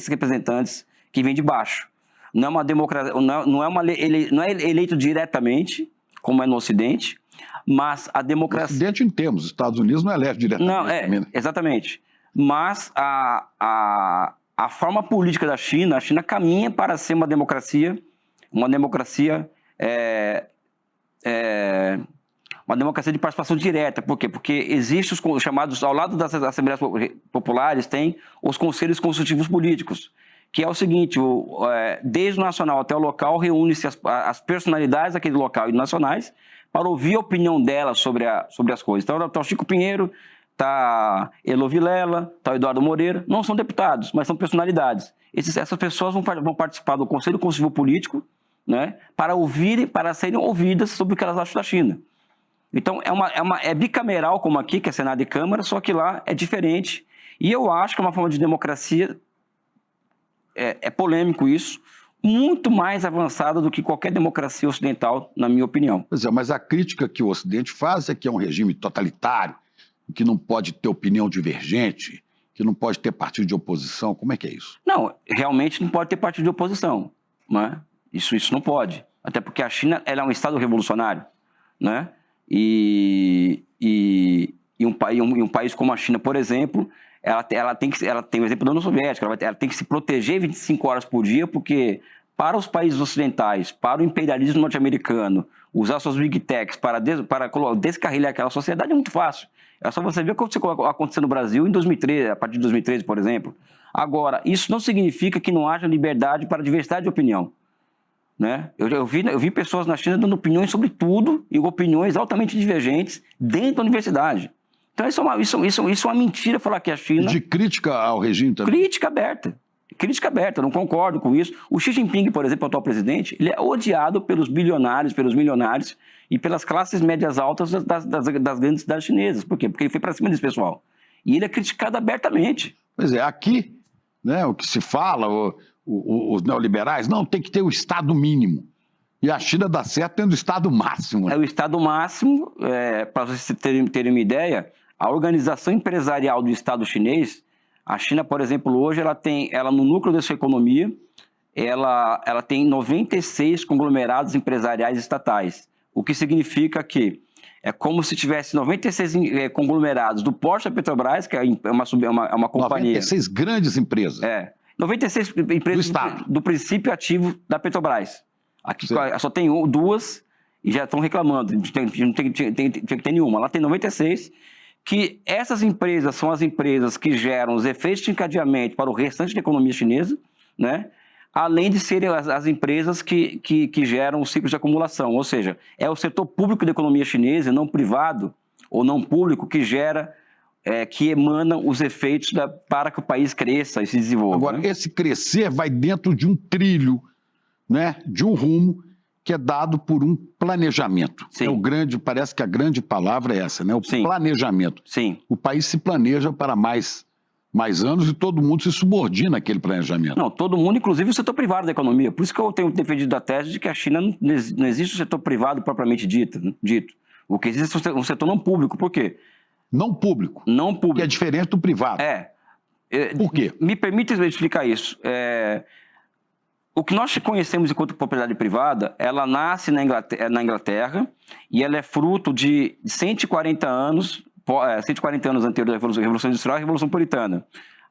[SPEAKER 2] representantes que vêm de baixo. Não é uma democracia, não é eleito diretamente, como é no Ocidente, mas a democracia...
[SPEAKER 1] No Ocidente, em termos, os Estados Unidos não elege diretamente.
[SPEAKER 2] Não, exatamente. Mas a forma política da China, a China caminha para ser uma democracia uma democracia uma democracia de participação direta. Por quê? Porque existem os chamados, ao lado das Assembleias Populares, tem os Conselhos Consultivos Políticos, que é o seguinte, desde o nacional até o local, reúne-se as personalidades daquele local e nacionais para ouvir a opinião delas sobre as coisas. Então, está o Chico Pinheiro, está Elo Vilela, está o Eduardo Moreira, não são deputados, mas são personalidades. Essas pessoas vão participar do Conselho Consultivo Político, né, para serem ouvidas sobre o que elas acham da China. Então, é bicameral como aqui, que é Senado e Câmara, só que lá é diferente. E eu acho que é uma forma de democracia, é polêmico isso, muito mais avançada do que qualquer democracia ocidental, na minha opinião.
[SPEAKER 1] Pois é, mas a crítica que o Ocidente faz é que é um regime totalitário, que não pode ter opinião divergente, que não pode ter partido de oposição. Como é que é isso?
[SPEAKER 2] Não, realmente não pode ter partido de oposição, né? Isso não pode. Até porque a China ela é um Estado revolucionário, né? E um país como a China, por exemplo, ela tem o exemplo da União Soviética, ela tem que se proteger 25 horas por dia, porque para os países ocidentais, para o imperialismo norte-americano, usar suas big techs para descarrilhar aquela sociedade é muito fácil. É só você ver o que aconteceu no Brasil em 2013, a partir de 2013, por exemplo. Agora, isso não significa que não haja liberdade para diversidade de opinião, né? Eu vi pessoas na China dando opiniões sobre tudo e opiniões altamente divergentes dentro da universidade. Então isso é uma mentira falar que a China...
[SPEAKER 1] De crítica ao regime também?
[SPEAKER 2] Crítica aberta, eu não concordo com isso. O Xi Jinping, por exemplo, o atual presidente, ele é odiado pelos bilionários, pelos milionários e pelas classes médias altas das grandes cidades chinesas. Por quê? Porque ele foi para cima desse pessoal. E ele é criticado abertamente.
[SPEAKER 1] Pois é, aqui, né, o que se fala... Os neoliberais, não, tem que ter o Estado mínimo. E a China dá certo tendo o Estado máximo.
[SPEAKER 2] É o Estado máximo, para vocês terem uma ideia, a organização empresarial do Estado chinês, a China, por exemplo, hoje, ela no núcleo da sua economia, ela tem 96 conglomerados empresariais estatais, o que significa que é como se tivesse 96 conglomerados do Porsche da Petrobras, que é uma companhia...
[SPEAKER 1] 96 grandes empresas.
[SPEAKER 2] 96 empresas do princípio ativo da Petrobras. Aqui só tem duas e já estão reclamando, não tem que ter nenhuma. Lá tem 96, que essas empresas são as empresas que geram os efeitos de encadeamento para o restante da economia chinesa, né? Além de serem as empresas que geram os ciclos de acumulação. Ou seja, é o setor público da economia chinesa, não privado ou não público, que gera... que emanam os efeitos para que o país cresça e se desenvolva.
[SPEAKER 1] Agora,
[SPEAKER 2] né?
[SPEAKER 1] Esse crescer vai dentro de um trilho, né, de um rumo que é dado por um planejamento.
[SPEAKER 2] Sim.
[SPEAKER 1] Parece que a grande palavra é essa, né?
[SPEAKER 2] Sim.
[SPEAKER 1] Planejamento.
[SPEAKER 2] Sim.
[SPEAKER 1] O país se planeja para mais anos e todo mundo se subordina àquele planejamento.
[SPEAKER 2] Não, todo mundo, inclusive o setor privado da economia. Por isso que eu tenho defendido a tese de que a China não existe um setor privado propriamente dito. O que existe é um setor não público. Por quê?
[SPEAKER 1] Não público.
[SPEAKER 2] Não público.
[SPEAKER 1] Que é diferente do privado. Por quê?
[SPEAKER 2] Me permite explicar isso. O que nós conhecemos enquanto propriedade privada, ela nasce na Inglaterra e ela é fruto de 140 anos anterior da Revolução Industrial e Revolução Puritana,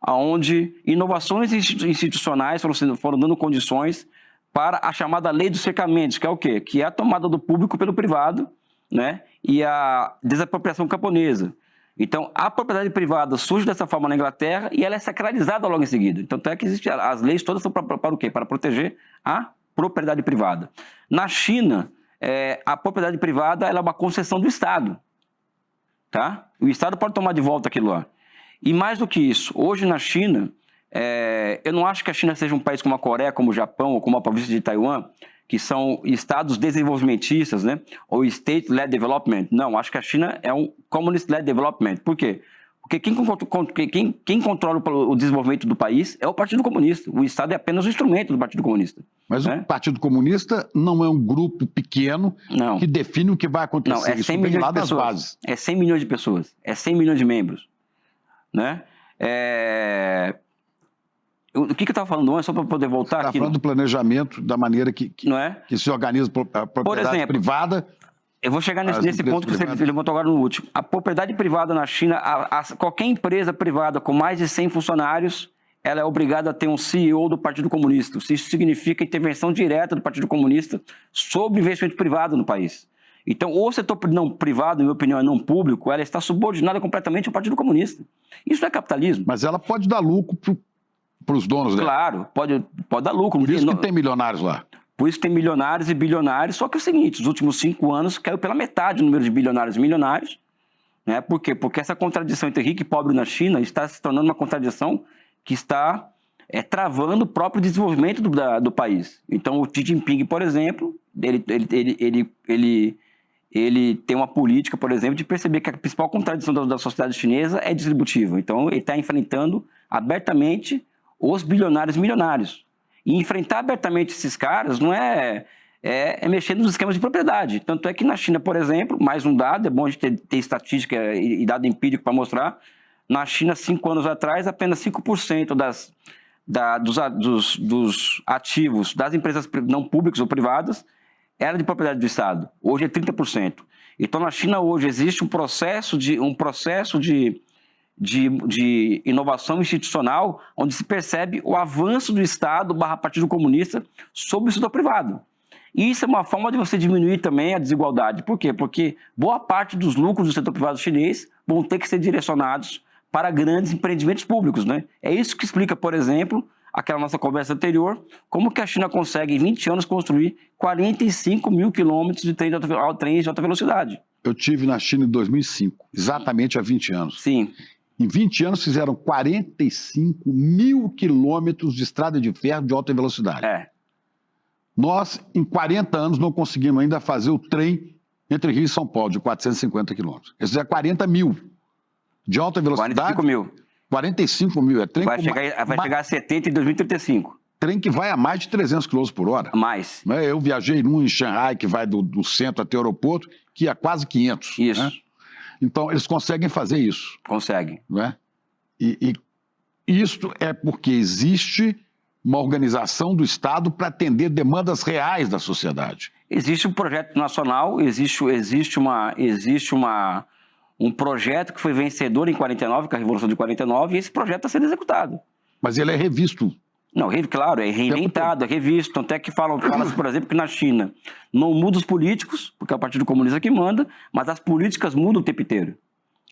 [SPEAKER 2] onde inovações institucionais foram dando condições para a chamada lei dos cercamentos, que é o quê? Que é a tomada do público pelo privado, né? E a desapropriação camponesa. Então, a propriedade privada surge dessa forma na Inglaterra e ela é sacralizada logo em seguida. Então, até que as leis todas são para o quê? Para proteger a propriedade privada. Na China, a propriedade privada ela é uma concessão do Estado. Tá? O Estado pode tomar de volta aquilo lá. E mais do que isso, hoje na China, eu não acho que a China seja um país como a Coreia, como o Japão ou como a província de Taiwan, que são estados desenvolvimentistas, né? Ou state-led development. Não, acho que a China é um communist-led development. Por quê? Porque quem controla o desenvolvimento do país é o Partido Comunista. O Estado é apenas um instrumento do Partido Comunista.
[SPEAKER 1] Mas o Partido Comunista não é um grupo pequeno que define o que vai acontecer.
[SPEAKER 2] Não, é 100 milhões de pessoas. É 100 milhões de pessoas. É 100 milhões de membros. Né? O que eu estava falando antes, só para poder voltar aqui?
[SPEAKER 1] Está falando do planejamento, da maneira que se organiza a propriedade
[SPEAKER 2] Por exemplo, privada. Eu vou chegar nesse ponto que você levantou agora no último. A propriedade privada na China, qualquer empresa privada com mais de 100 funcionários, ela é obrigada a ter um CEO do Partido Comunista. Isso significa intervenção direta do Partido Comunista sobre investimento privado no país. Então, o setor não privado, na minha opinião, é não público, ela está subordinada completamente ao Partido Comunista. Isso é capitalismo.
[SPEAKER 1] Mas ela pode dar lucro para os donos dela.
[SPEAKER 2] Claro, pode dar lucro.
[SPEAKER 1] Por isso que tem milionários lá.
[SPEAKER 2] Por isso tem milionários e bilionários, só que é o seguinte, nos últimos 5 anos caiu pela metade o número de bilionários e milionários. Né? Por quê? Porque essa contradição entre rico e pobre na China está se tornando uma contradição que está travando o próprio desenvolvimento do país. Então, o Xi Jinping, por exemplo, ele tem uma política, por exemplo, de perceber que a principal contradição da sociedade chinesa é distributiva. Então, ele está enfrentando abertamente os bilionários e milionários. E enfrentar abertamente esses caras não é mexer nos esquemas de propriedade. Tanto é que na China, por exemplo, mais um dado, é bom a gente ter estatística e dado empírico para mostrar, na China, 5 anos atrás, apenas 5% dos ativos das empresas não públicas ou privadas era de propriedade do Estado. Hoje é 30%. Então, na China, hoje, existe um processo de inovação institucional onde se percebe o avanço do Estado / Partido Comunista sobre o setor privado. E isso é uma forma de você diminuir também a desigualdade. Por quê? Porque boa parte dos lucros do setor privado chinês vão ter que ser direcionados para grandes empreendimentos públicos, né? É isso que explica, por exemplo, aquela nossa conversa anterior, como que a China consegue, em 20 anos, construir 45 mil quilômetros de trens de alta velocidade.
[SPEAKER 1] Eu tive na China em 2005, exatamente há 20 anos.
[SPEAKER 2] Sim.
[SPEAKER 1] Em 20 anos fizeram 45 mil quilômetros de estrada de ferro de alta velocidade. Nós, em 40 anos, não conseguimos ainda fazer o trem entre Rio e São Paulo, de 450 quilômetros. Eles fizeram 40 mil de alta velocidade.
[SPEAKER 2] 45 mil.
[SPEAKER 1] 45 mil. É trem
[SPEAKER 2] vai chegar a 70 em 2035.
[SPEAKER 1] Trem que vai a mais de 300 km por hora.
[SPEAKER 2] Mais.
[SPEAKER 1] Eu viajei num em Xangai, que vai do centro até o aeroporto, que é quase 500.
[SPEAKER 2] Isso.
[SPEAKER 1] Né? Então, eles conseguem fazer isso.
[SPEAKER 2] Conseguem.
[SPEAKER 1] Né? E isso é porque existe uma organização do Estado para atender demandas reais da sociedade.
[SPEAKER 2] Existe um projeto nacional, existe um projeto que foi vencedor em 49, com a Revolução de 49, e esse projeto está sendo executado.
[SPEAKER 1] Mas ele é revisto.
[SPEAKER 2] Não, claro, é reinventado, é revisto. Tanto é que fala-se, por exemplo, que na China não muda os políticos, porque é o Partido Comunista que manda, mas as políticas mudam o tempo inteiro.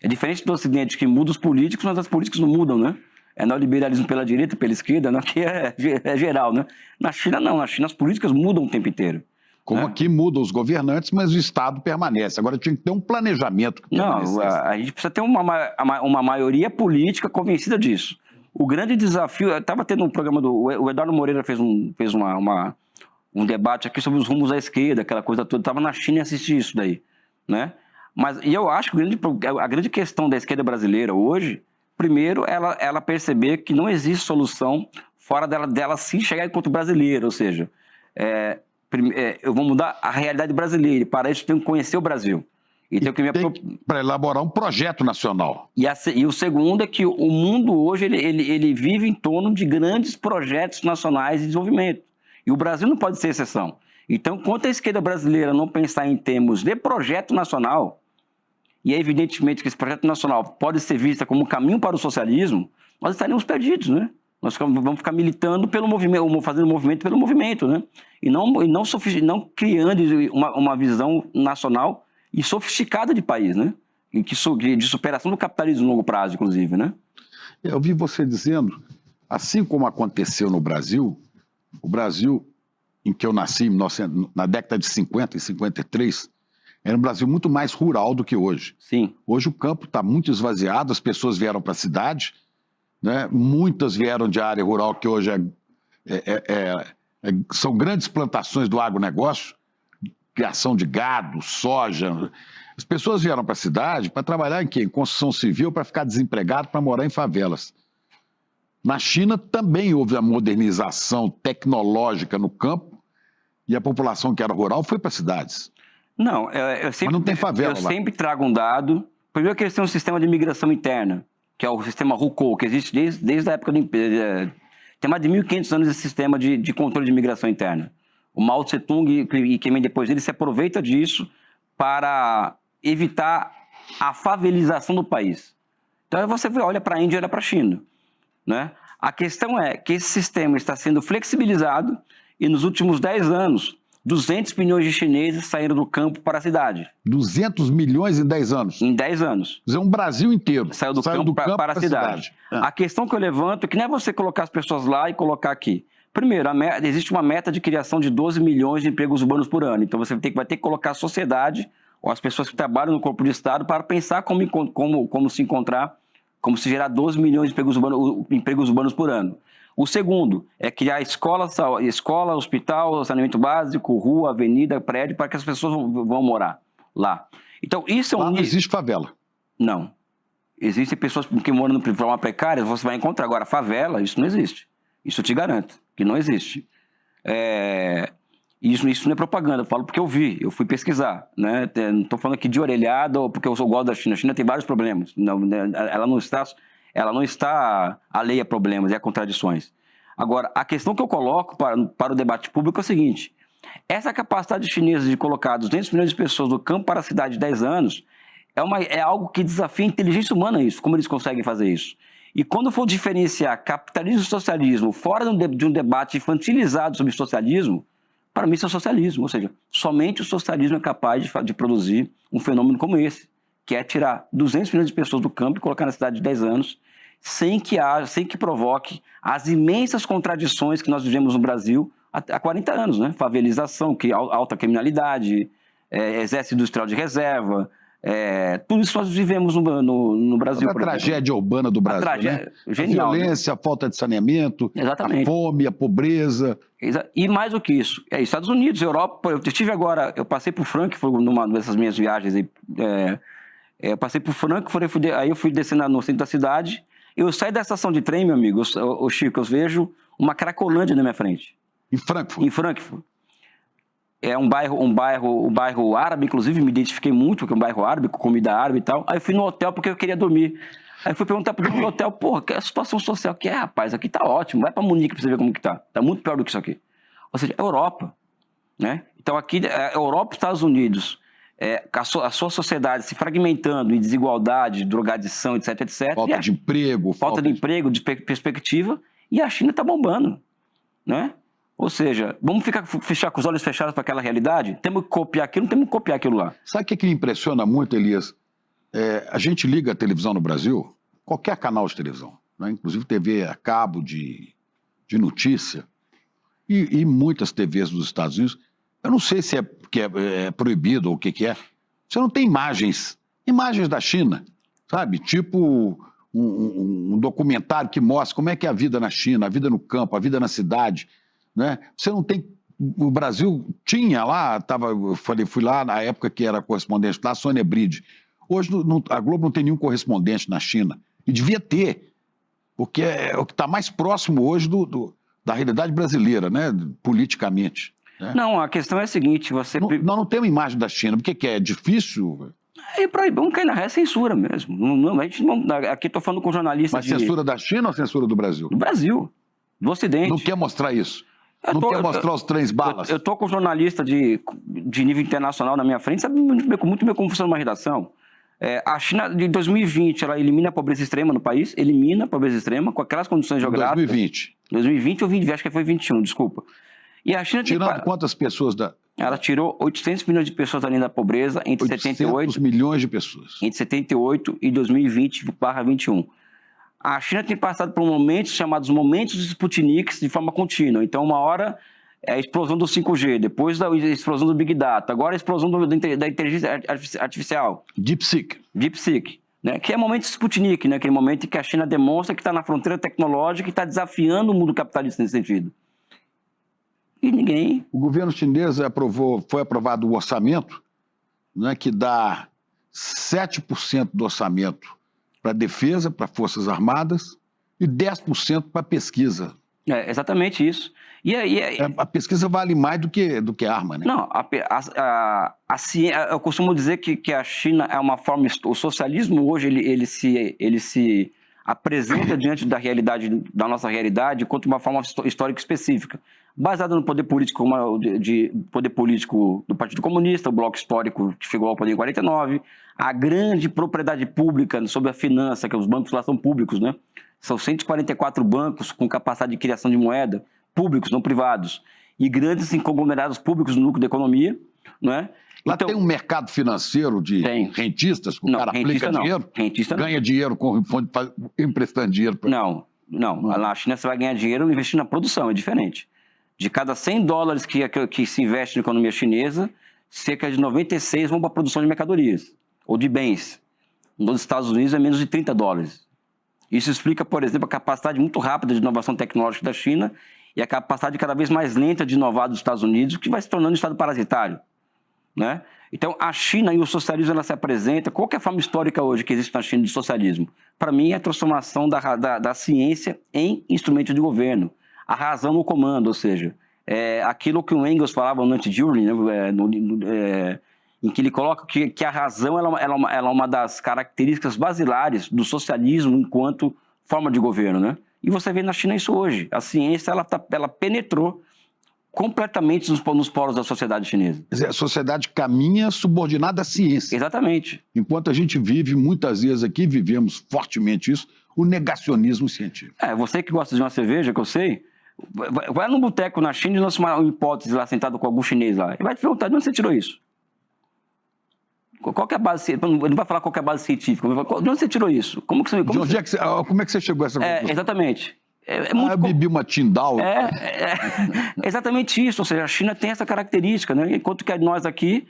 [SPEAKER 2] É diferente do Ocidente, que muda os políticos, mas as políticas não mudam, né? É neoliberalismo pela direita, pela esquerda, né? Que é geral, né? Na China, não. Na China, as políticas mudam o tempo inteiro.
[SPEAKER 1] Como aqui mudam os governantes, mas o Estado permanece. Agora tinha que ter um planejamento.
[SPEAKER 2] Não, a gente precisa ter uma maioria política convencida disso. O grande desafio... Eu estava tendo um programa o Eduardo Moreira fez um debate aqui sobre os rumos à esquerda, aquela coisa toda. Eu estava na China e assisti isso daí, né? E eu acho que a grande questão da esquerda brasileira hoje, primeiro, ela perceber que não existe solução fora dela se enxergar enquanto brasileira, ou seja... eu vou mudar a realidade brasileira, e para isso tem que conhecer o Brasil.
[SPEAKER 1] Para elaborar um projeto nacional.
[SPEAKER 2] E o segundo é que o mundo hoje ele vive em torno de grandes projetos nacionais de desenvolvimento. E o Brasil não pode ser exceção. Então, enquanto a esquerda brasileira não pensar em termos de projeto nacional, e é evidentemente que esse projeto nacional pode ser visto como um caminho para o socialismo, nós estaremos perdidos, né? Nós vamos ficar militando pelo movimento, fazendo movimento pelo movimento, né? E não criando uma visão nacional e sofisticada de país, né? De superação do capitalismo no longo prazo, inclusive, né?
[SPEAKER 1] Eu vi você dizendo, assim como aconteceu no Brasil, o Brasil em que eu nasci, na década de 50 e 53, era um Brasil muito mais rural do que hoje.
[SPEAKER 2] Sim.
[SPEAKER 1] Hoje o campo está muito esvaziado, as pessoas vieram para a cidade, né? Muitas vieram de área rural, que hoje são grandes plantações do agronegócio, criação de gado, soja. As pessoas vieram para a cidade para trabalhar em quê? Em construção civil, para ficar desempregado, para morar em favelas. Na China também houve a modernização tecnológica no campo e a população que era rural foi para as cidades.
[SPEAKER 2] Não,
[SPEAKER 1] mas não tem favela lá.
[SPEAKER 2] Eu sempre trago um dado. Primeiro que eles têm um sistema de migração interna, que é o sistema Hukou, que existe desde a época do Império. Tem mais de 1.500 anos esse sistema de controle de migração interna. O Mao Tse-tung e quem vem depois dele se aproveita disso para evitar a favelização do país. Então você olha para a Índia e olha para a China, né? A questão é que esse sistema está sendo flexibilizado e nos últimos 10 anos, 200 milhões de chineses saíram do campo para a cidade.
[SPEAKER 1] 200 milhões em 10 anos?
[SPEAKER 2] Em 10 anos.
[SPEAKER 1] Quer dizer, um Brasil inteiro
[SPEAKER 2] saiu do campo para a cidade. A questão que eu levanto é que não é você colocar as pessoas lá e colocar aqui. Primeiro, existe uma meta de criação de 12 milhões de empregos urbanos por ano. Então você vai ter que colocar a sociedade ou as pessoas que trabalham no corpo de Estado para pensar como se encontrar, como se gerar 12 milhões de empregos urbanos por ano. O segundo é criar escola, hospital, saneamento básico, rua, avenida, prédio, para que as pessoas vão morar lá. Então, isso é
[SPEAKER 1] lá não existe favela. Não.
[SPEAKER 2] Existem pessoas que moram de forma precária, você vai encontrar. Agora, favela, isso não existe. Isso eu te garanto, que não existe. Isso não é propaganda, eu falo porque eu fui pesquisar. Né? Não estou falando aqui de orelhada ou porque eu gosto da China. A China tem vários problemas. Ela não está alheia a problemas e a contradições. Agora, a questão que eu coloco para o debate público é o seguinte: essa capacidade chinesa de colocar 200 milhões de pessoas do campo para a cidade em 10 anos é algo que desafia a inteligência humana, isso, como eles conseguem fazer isso. E quando for diferenciar capitalismo e socialismo fora de um debate infantilizado sobre socialismo, para mim isso é socialismo, ou seja, somente o socialismo é capaz de produzir um fenômeno como esse, que é tirar 200 milhões de pessoas do campo e colocar na cidade de 10 anos, sem que provoque as imensas contradições que nós vivemos no Brasil há 40 anos, né? Favelização, alta criminalidade, exército industrial de reserva, tudo isso nós vivemos no Brasil.
[SPEAKER 1] A tragédia urbana do Brasil, né?
[SPEAKER 2] Genial,
[SPEAKER 1] a violência, né? A falta de saneamento,
[SPEAKER 2] exatamente.
[SPEAKER 1] A fome, a pobreza.
[SPEAKER 2] E mais do que isso, Estados Unidos, Europa. Eu passei por Frankfurt numa dessas minhas viagens aí. Eu passei por Frankfurt, aí eu fui descendo no centro da cidade. Eu saí da estação de trem, meu amigo, o Chico, eu vejo uma Cracolândia na minha frente.
[SPEAKER 1] Em Frankfurt?
[SPEAKER 2] Em Frankfurt. É um bairro árabe, inclusive me identifiquei muito, porque é um bairro árabe, com comida árabe e tal. Aí eu fui no hotel porque eu queria dormir. Aí fui perguntar pro dono do hotel, porra, que é a situação social que rapaz, aqui tá ótimo, vai pra Munique pra você ver como que tá. Tá muito pior do que isso aqui. Ou seja, é Europa, né? Então aqui, Europa e Estados Unidos, a sua sociedade se fragmentando em desigualdade, drogadição, etc, etc.
[SPEAKER 1] Falta de emprego.
[SPEAKER 2] Falta de emprego, de perspectiva, e a China tá bombando, né? Ou seja, vamos fechar com os olhos fechados para aquela realidade? Temos que copiar aquilo, não temos que copiar aquilo lá.
[SPEAKER 1] Sabe o que me impressiona muito, Elias? A gente liga a televisão no Brasil, qualquer canal de televisão, né? Inclusive TV a cabo de notícia, e muitas TVs dos Estados Unidos. Eu não sei se é proibido ou o que é. Você não tem imagens da China, sabe? Tipo um documentário que mostra como é que é a vida na China, a vida no campo, a vida na cidade, né? Você não tem. O Brasil tinha lá, fui lá na época que era correspondente lá, Sônia Bride. Hoje a Globo não tem nenhum correspondente na China. E devia ter, porque é o que está mais próximo hoje da realidade brasileira, né? Politicamente. Né?
[SPEAKER 2] Não, a questão é a seguinte:
[SPEAKER 1] nós não temos imagem da China. Por que é difícil?
[SPEAKER 2] Vamos cair na censura mesmo. Aqui estou falando com jornalistas.
[SPEAKER 1] Mas censura da China ou censura do Brasil?
[SPEAKER 2] Do Brasil, do Ocidente.
[SPEAKER 1] Não quer mostrar isso? Quer mostrar os trens balas?
[SPEAKER 2] Eu estou com jornalista de nível internacional na minha frente, sabe muito bem como funciona uma redação. A China, de 2020, ela elimina a pobreza extrema no país, elimina a pobreza extrema com aquelas condições geográficas.
[SPEAKER 1] 2020.
[SPEAKER 2] 2020 ou 2020, acho que foi 21, desculpa. E a China
[SPEAKER 1] tirando quantas pessoas da...
[SPEAKER 2] Ela tirou 800 milhões de pessoas da linha da pobreza entre
[SPEAKER 1] 800 milhões de pessoas.
[SPEAKER 2] Entre 78 e 2020/21. A China tem passado por momentos chamados momentos de Sputniks de forma contínua. Então, uma hora é a explosão do 5G, depois a explosão do Big Data, agora a explosão da inteligência artificial. DeepSeek, né? Que é o momento de Sputnik, né? Aquele momento em que a China demonstra que está na fronteira tecnológica e está desafiando o mundo capitalista nesse sentido. E ninguém...
[SPEAKER 1] O governo chinês foi aprovado o orçamento, né, que dá 7% do orçamento para defesa, para Forças Armadas, e 10% para pesquisa.
[SPEAKER 2] Exatamente isso.
[SPEAKER 1] A pesquisa vale mais do que arma, né?
[SPEAKER 2] Não, eu costumo dizer que a China é uma forma... O socialismo hoje, ele se apresenta diante da nossa realidade quanto uma forma histórica específica, baseada no poder político, poder político do Partido Comunista, o bloco histórico que chegou ao poder em 49, a grande propriedade pública sobre a finança, que os bancos lá são públicos, né? São 144 bancos com capacidade de criação de moeda, públicos, não privados, e grandes conglomerados públicos no núcleo da economia, não é?
[SPEAKER 1] Lá
[SPEAKER 2] Então,
[SPEAKER 1] tem um mercado financeiro de rentistas, que o cara aplica dinheiro, ganha dinheiro emprestando dinheiro.
[SPEAKER 2] Não. Lá na China você vai ganhar dinheiro investindo na produção, é diferente. De cada 100 dólares que se investe na economia chinesa, cerca de 96 vão para a produção de mercadorias ou de bens. Nos Estados Unidos é menos de 30 dólares. Isso explica, por exemplo, a capacidade muito rápida de inovação tecnológica da China e a capacidade cada vez mais lenta de inovar dos Estados Unidos, que vai se tornando um estado parasitário, né? Então, a China e o socialismo, ela se apresenta... Qual que é a forma histórica hoje que existe na China de socialismo? Para mim, é a transformação da ciência em instrumento de governo. A razão no comando, ou seja, aquilo que o Engels falava no Anti-Jury, né, em que ele coloca que a razão ela é uma das características basilares do socialismo enquanto forma de governo, né? E você vê na China isso hoje. A ciência ela penetrou completamente nos polos da sociedade chinesa.
[SPEAKER 1] Quer dizer, a sociedade caminha subordinada à ciência.
[SPEAKER 2] Exatamente.
[SPEAKER 1] Enquanto a gente vive, muitas vezes aqui, vivemos fortemente isso, o negacionismo científico.
[SPEAKER 2] Você que gosta de uma cerveja, que eu sei, vai num boteco na China e lança uma hipótese lá, sentado com algum chinês lá, e vai te perguntar, de onde você tirou isso? Qual que é a base? Ele não vai falar qual que é a base científica, de onde você tirou isso? Como é que você chegou a essa conclusão?
[SPEAKER 1] Eu
[SPEAKER 2] Exatamente.
[SPEAKER 1] bebi uma Tindal.
[SPEAKER 2] Exatamente isso, ou seja, a China tem essa característica, né? Enquanto que nós aqui,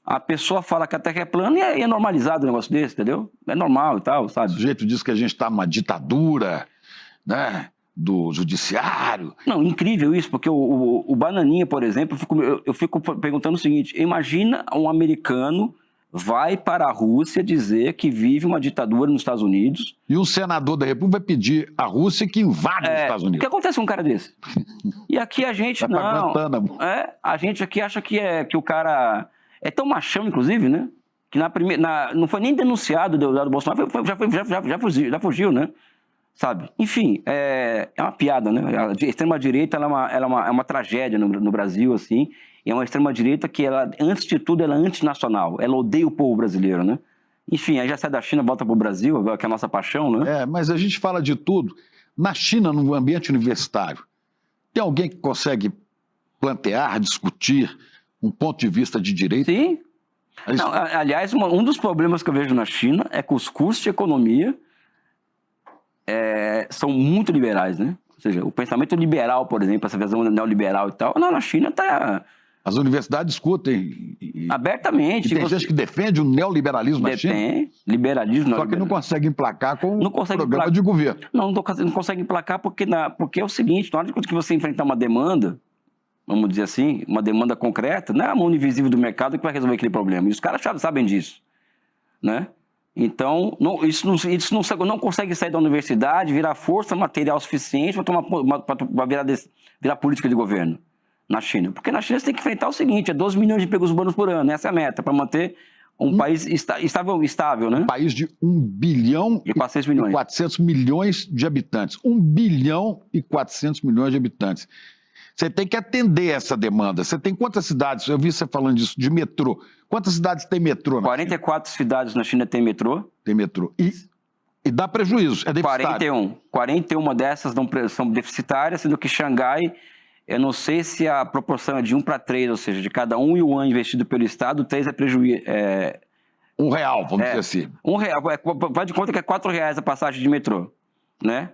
[SPEAKER 2] a pessoa fala que a Terra é plana e é normalizado um negócio desse, entendeu? É normal e tal, sabe?
[SPEAKER 1] O sujeito diz que a gente está numa ditadura, né, do judiciário.
[SPEAKER 2] Não, incrível isso, porque o Bananinha, por exemplo, eu fico perguntando o seguinte, imagina um americano vai para a Rússia dizer que vive uma ditadura nos Estados Unidos.
[SPEAKER 1] E um senador da República vai pedir à Rússia que invade os Estados Unidos.
[SPEAKER 2] O que acontece com um cara desse? E aqui a gente não. A gente aqui acha que o cara é tão machão, inclusive, né? Que não foi nem denunciado do Bolsonaro, já fugiu, né? Sabe? Enfim, é uma piada, né? A extrema-direita é uma tragédia no Brasil, assim. E é uma extrema-direita que, antes de tudo, ela é antinacional. Ela odeia o povo brasileiro, né? Enfim, aí já sai da China, volta para o Brasil, que é a nossa paixão, né?
[SPEAKER 1] Mas a gente fala de tudo. Na China, no ambiente universitário, tem alguém que consegue plantear, discutir um ponto de vista de direito?
[SPEAKER 2] Sim. Não, aliás, um dos problemas que eu vejo na China é que os cursos de economia são muito liberais, né? Ou seja, o pensamento liberal, por exemplo, essa visão neoliberal e tal, na China está...
[SPEAKER 1] As universidades discutem
[SPEAKER 2] abertamente.
[SPEAKER 1] E tem gente que defende o neoliberalismo na China.
[SPEAKER 2] Tem, liberalismo.
[SPEAKER 1] Só que não consegue emplacar com o programa de governo.
[SPEAKER 2] Não consegue emplacar porque é o seguinte, na hora que você enfrentar uma demanda, vamos dizer assim, uma demanda concreta, não é a mão invisível do mercado que vai resolver aquele problema. E os caras sabem disso, né? Então, isso não consegue sair da universidade, virar força material suficiente para virar política de governo na China. Porque na China você tem que enfrentar o seguinte, 12 milhões de empregos urbanos por ano, essa é a meta, para manter um país estável, né?
[SPEAKER 1] Um país de 1 bilhão
[SPEAKER 2] e 400
[SPEAKER 1] milhões de habitantes. 1 bilhão e 400 milhões de habitantes. Você tem que atender essa demanda. Você tem quantas cidades? Eu vi você falando disso, de metrô. Quantas cidades tem metrô?
[SPEAKER 2] 44 cidades na China tem metrô.
[SPEAKER 1] Tem metrô. E dá prejuízo, é deficitário.
[SPEAKER 2] 41 dessas são deficitárias, sendo que Xangai, eu não sei se a proporção é de 1 para 3, ou seja, de cada yuan investido pelo Estado, 3 é prejuízo. R$1,
[SPEAKER 1] vamos dizer assim.
[SPEAKER 2] R$1, vai de conta que é R$4 a passagem de metrô, né?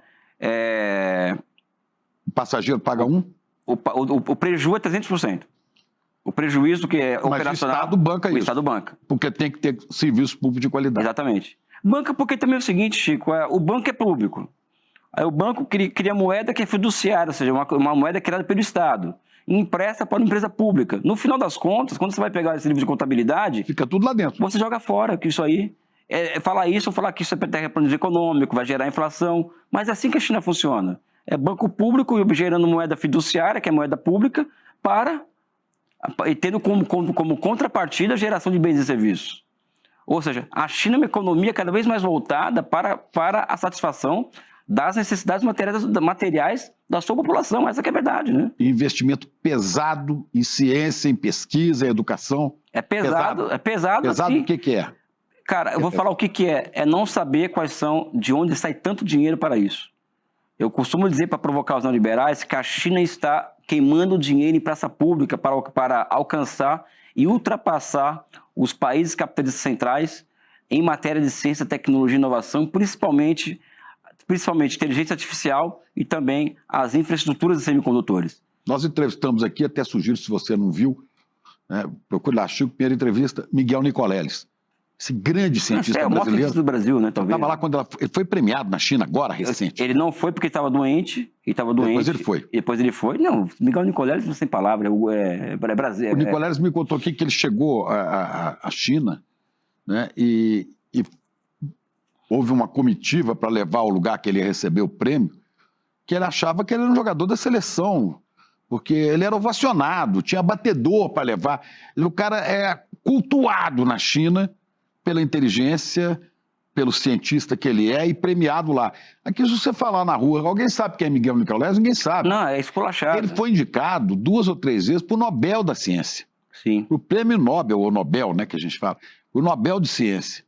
[SPEAKER 1] O passageiro paga 1?
[SPEAKER 2] O prejuízo é 300%. O prejuízo que é operacional...
[SPEAKER 1] Mas o Estado banca isso.
[SPEAKER 2] O Estado banca.
[SPEAKER 1] Porque tem que ter serviço público de qualidade.
[SPEAKER 2] Exatamente. Banca porque também é o seguinte, Chico, o banco é público. Aí o banco cria moeda que é fiduciária, ou seja, uma moeda criada pelo Estado, e empresta para uma empresa pública. No final das contas, quando você vai pegar esse livro de contabilidade...
[SPEAKER 1] Fica tudo lá dentro.
[SPEAKER 2] Você joga fora, que isso aí... falar que isso é terraplanismo econômico, vai gerar inflação. Mas é assim que a China funciona. É banco público gerando moeda fiduciária, que é moeda pública, e tendo como contrapartida a geração de bens e serviços. Ou seja, a China é uma economia cada vez mais voltada para a satisfação das necessidades materiais da sua população. Essa que é a verdade, né?
[SPEAKER 1] Investimento pesado em ciência, em pesquisa, em educação.
[SPEAKER 2] É pesado.
[SPEAKER 1] Pesado
[SPEAKER 2] assim.
[SPEAKER 1] O que é?
[SPEAKER 2] Cara, eu vou falar o que é. É não saber de onde sai tanto dinheiro para isso. Eu costumo dizer, para provocar os neoliberais, que a China está queimando dinheiro em praça pública para alcançar e ultrapassar os países capitalistas centrais em matéria de ciência, tecnologia e inovação, principalmente inteligência artificial e também as infraestruturas de semicondutores.
[SPEAKER 1] Nós entrevistamos aqui, até sugiro, se você não viu, procure lá, Chico, primeira entrevista, Miguel Nicoleles. Esse grande cientista
[SPEAKER 2] brasileiro. É o maior cientista do Brasil, né, talvez.
[SPEAKER 1] Estava lá quando ele foi premiado na China agora, recente.
[SPEAKER 2] Ele não foi porque estava doente.
[SPEAKER 1] Depois ele foi.
[SPEAKER 2] Depois ele foi. Não, Miguel Nicoleles não tem palavra, é Brasil.
[SPEAKER 1] O Nicoleles me contou aqui que ele chegou à China, né, e houve uma comitiva para levar ao lugar que ele ia receber o prêmio, que ele achava que ele era um jogador da seleção, porque ele era ovacionado, tinha batedor para levar. O cara é cultuado na China pela inteligência, pelo cientista que ele é e premiado lá. Aqui, se você falar na rua, alguém sabe quem é Miguel Nicoleles? Ninguém sabe.
[SPEAKER 2] Não, é esculachado.
[SPEAKER 1] Ele foi indicado 2 ou 3 vezes para o Nobel da Ciência.
[SPEAKER 2] Sim.
[SPEAKER 1] Para o Prêmio Nobel, ou Nobel, né, que a gente fala. O Nobel de Ciência.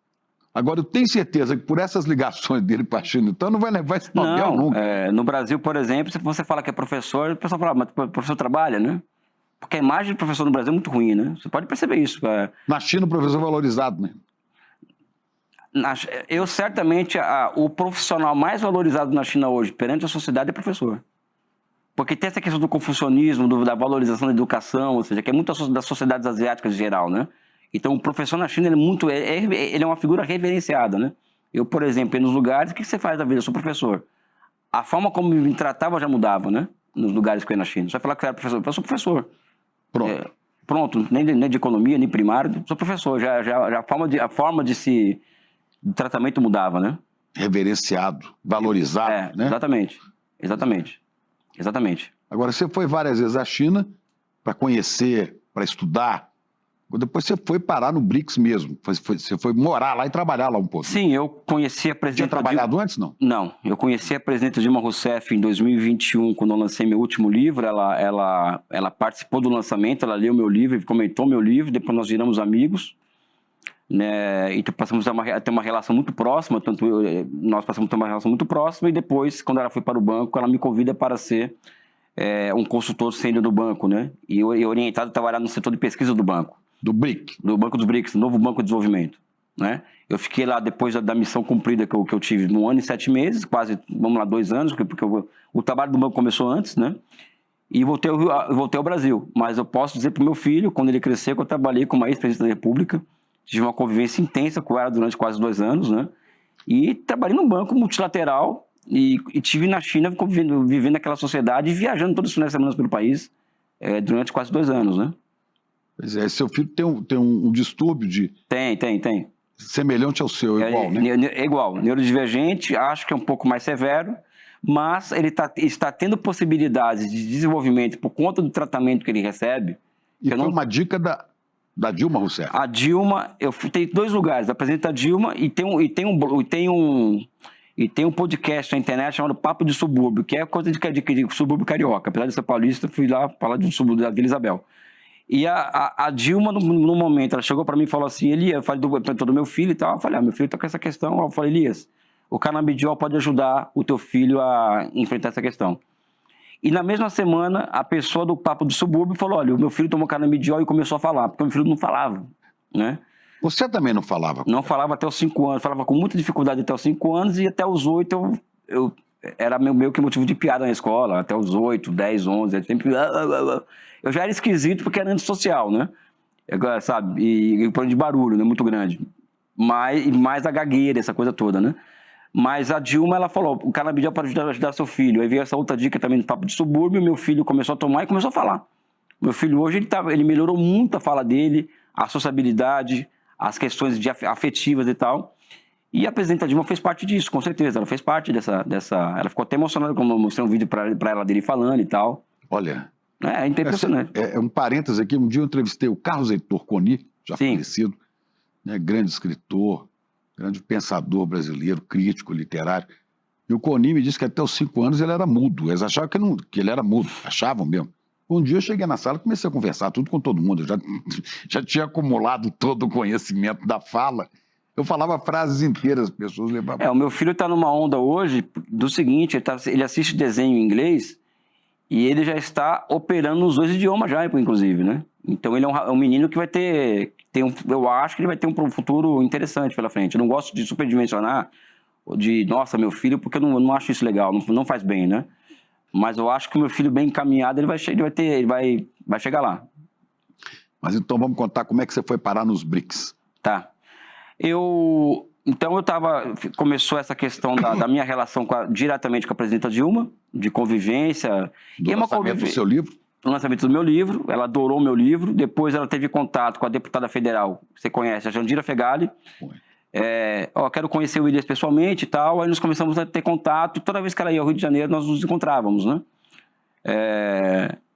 [SPEAKER 1] Agora, eu tenho certeza que por essas ligações dele para a China, então não vai levar esse Nobel nunca.
[SPEAKER 2] No Brasil, por exemplo, se você fala que é professor, o pessoal fala, mas o professor trabalha, né? Porque a imagem do professor no Brasil é muito ruim, né? Você pode perceber isso.
[SPEAKER 1] Na China, o professor é valorizado, né?
[SPEAKER 2] Certamente, o profissional mais valorizado na China hoje, perante a sociedade, é professor. Porque tem essa questão do confucionismo, da valorização da educação, ou seja, que é muito das sociedades asiáticas em geral, né? Então, o professor na China, ele é uma figura reverenciada, né? Eu, por exemplo, nos lugares, o que você faz da vida? Eu sou professor. A forma como me tratava já mudava, né? Nos lugares que eu ia na China. Você vai falar que você era professor. Eu sou professor.
[SPEAKER 1] Pronto.
[SPEAKER 2] Pronto, nem de economia, nem primário, sou professor. A forma de tratamento mudava, né?
[SPEAKER 1] Reverenciado, valorizado, né?
[SPEAKER 2] Exatamente.
[SPEAKER 1] Agora, você foi várias vezes à China para conhecer, para estudar. Depois você foi parar no BRICS mesmo. Você foi morar lá e trabalhar lá um pouco.
[SPEAKER 2] Sim, eu conheci a presidenta...
[SPEAKER 1] Tinha trabalhado antes, não?
[SPEAKER 2] Não, eu conheci a presidenta Dilma Rousseff em 2021, quando eu lancei meu último livro. Ela participou do lançamento, ela leu meu livro, comentou meu livro, depois nós viramos amigos, né? E passamos a ter uma relação muito próxima, nós passamos a ter uma relação muito próxima, e depois, quando ela foi para o banco, ela me convida para ser um consultor sênior do banco, né? E orientado a trabalhar no setor de pesquisa do banco.
[SPEAKER 1] Do BRIC.
[SPEAKER 2] Do Banco dos BRICS, novo Banco de Desenvolvimento, né? Eu fiquei lá depois da missão cumprida que eu tive, 1 ano e 7 meses, quase, 2 anos, porque o trabalho do banco começou antes, né? E voltei ao Brasil. Mas eu posso dizer para o meu filho, quando ele crescer, que eu trabalhei com uma ex-presidente da República, tive uma convivência intensa com ela durante quase 2 anos, né? E trabalhei num banco multilateral e tive na China vivendo naquela sociedade e viajando todos os finais de semana pelo país durante quase 2 anos, né?
[SPEAKER 1] Pois é, seu filho tem um distúrbio de...
[SPEAKER 2] Tem.
[SPEAKER 1] Semelhante ao seu, igual, né?
[SPEAKER 2] É igual, neurodivergente, acho que é um pouco mais severo, mas ele está tendo possibilidades de desenvolvimento por conta do tratamento que ele recebe.
[SPEAKER 1] E foi uma dica da Dilma Rousseff.
[SPEAKER 2] A Dilma, eu fui 2 lugares, apresenta a Dilma e tem um podcast na internet chamado Papo de Subúrbio, que é coisa de subúrbio carioca. Apesar de ser paulista, fui lá falar de um subúrbio da Vila Isabel. E a Dilma, no momento, ela chegou para mim e falou assim, Elias, eu falei do meu filho e tal, eu falei, meu filho tá com essa questão. Eu falei, Elias, o canabidiol pode ajudar o teu filho a enfrentar essa questão. E na mesma semana, a pessoa do Papo do Subúrbio falou, olha, o meu filho tomou canabidiol e começou a falar, porque o meu filho não falava, né?
[SPEAKER 1] Você também não falava?
[SPEAKER 2] Não falava até os 5 anos, falava com muita dificuldade até os 5 anos e até os 8 eu era meio que motivo de piada na escola, até os 8, 10, 11, eu sempre... Eu já era esquisito porque era antissocial, né? Sabe? E o problema de barulho, né? Muito grande. Mais a gagueira, essa coisa toda, né? Mas a Dilma, ela falou, o canabidiol pode ajudar seu filho. Aí veio essa outra dica também do Papo de Subúrbio, meu filho começou a tomar e começou a falar. Meu filho hoje, ele melhorou muito a fala dele, a sociabilidade, as questões afetivas e tal. E a presidenta Dilma fez parte disso, com certeza. Ela fez parte dessa... Ela ficou até emocionada quando eu mostrei um vídeo para ela dele falando e tal.
[SPEAKER 1] Olha...
[SPEAKER 2] É impressionante.
[SPEAKER 1] Um parênteses aqui, um dia eu entrevistei o Carlos Heitor Coni, já falecido, né, grande escritor, grande pensador brasileiro, crítico, literário. E o Coni me disse que até os 5 anos ele era mudo. Eles achavam que ele era mudo, achavam mesmo. Um dia eu cheguei na sala e comecei a conversar tudo com todo mundo. Eu já tinha acumulado todo o conhecimento da fala. Eu falava frases inteiras, as pessoas levavam.
[SPEAKER 2] O meu filho está numa onda hoje do seguinte, ele assiste desenho em inglês e ele já está operando nos 2 idiomas já, inclusive, né? Então ele é um menino que vai eu acho que ele vai ter um futuro interessante pela frente. Eu não gosto de superdimensionar nossa, meu filho, porque eu não acho isso legal, não faz bem, né? Mas eu acho que o meu filho bem encaminhado, ele vai chegar lá.
[SPEAKER 1] Mas então vamos contar como é que você foi parar nos BRICS.
[SPEAKER 2] Tá. Começou essa questão da minha relação diretamente com a presidenta Dilma, de convivência.
[SPEAKER 1] Do lançamento do seu livro?
[SPEAKER 2] No lançamento do meu livro, ela adorou o meu livro. Depois ela teve contato com a deputada federal, você conhece, a Jandira Fegali. Quero conhecer o Williams pessoalmente e tal. Aí nós começamos a ter contato. E toda vez que ela ia ao Rio de Janeiro, nós nos encontrávamos, né?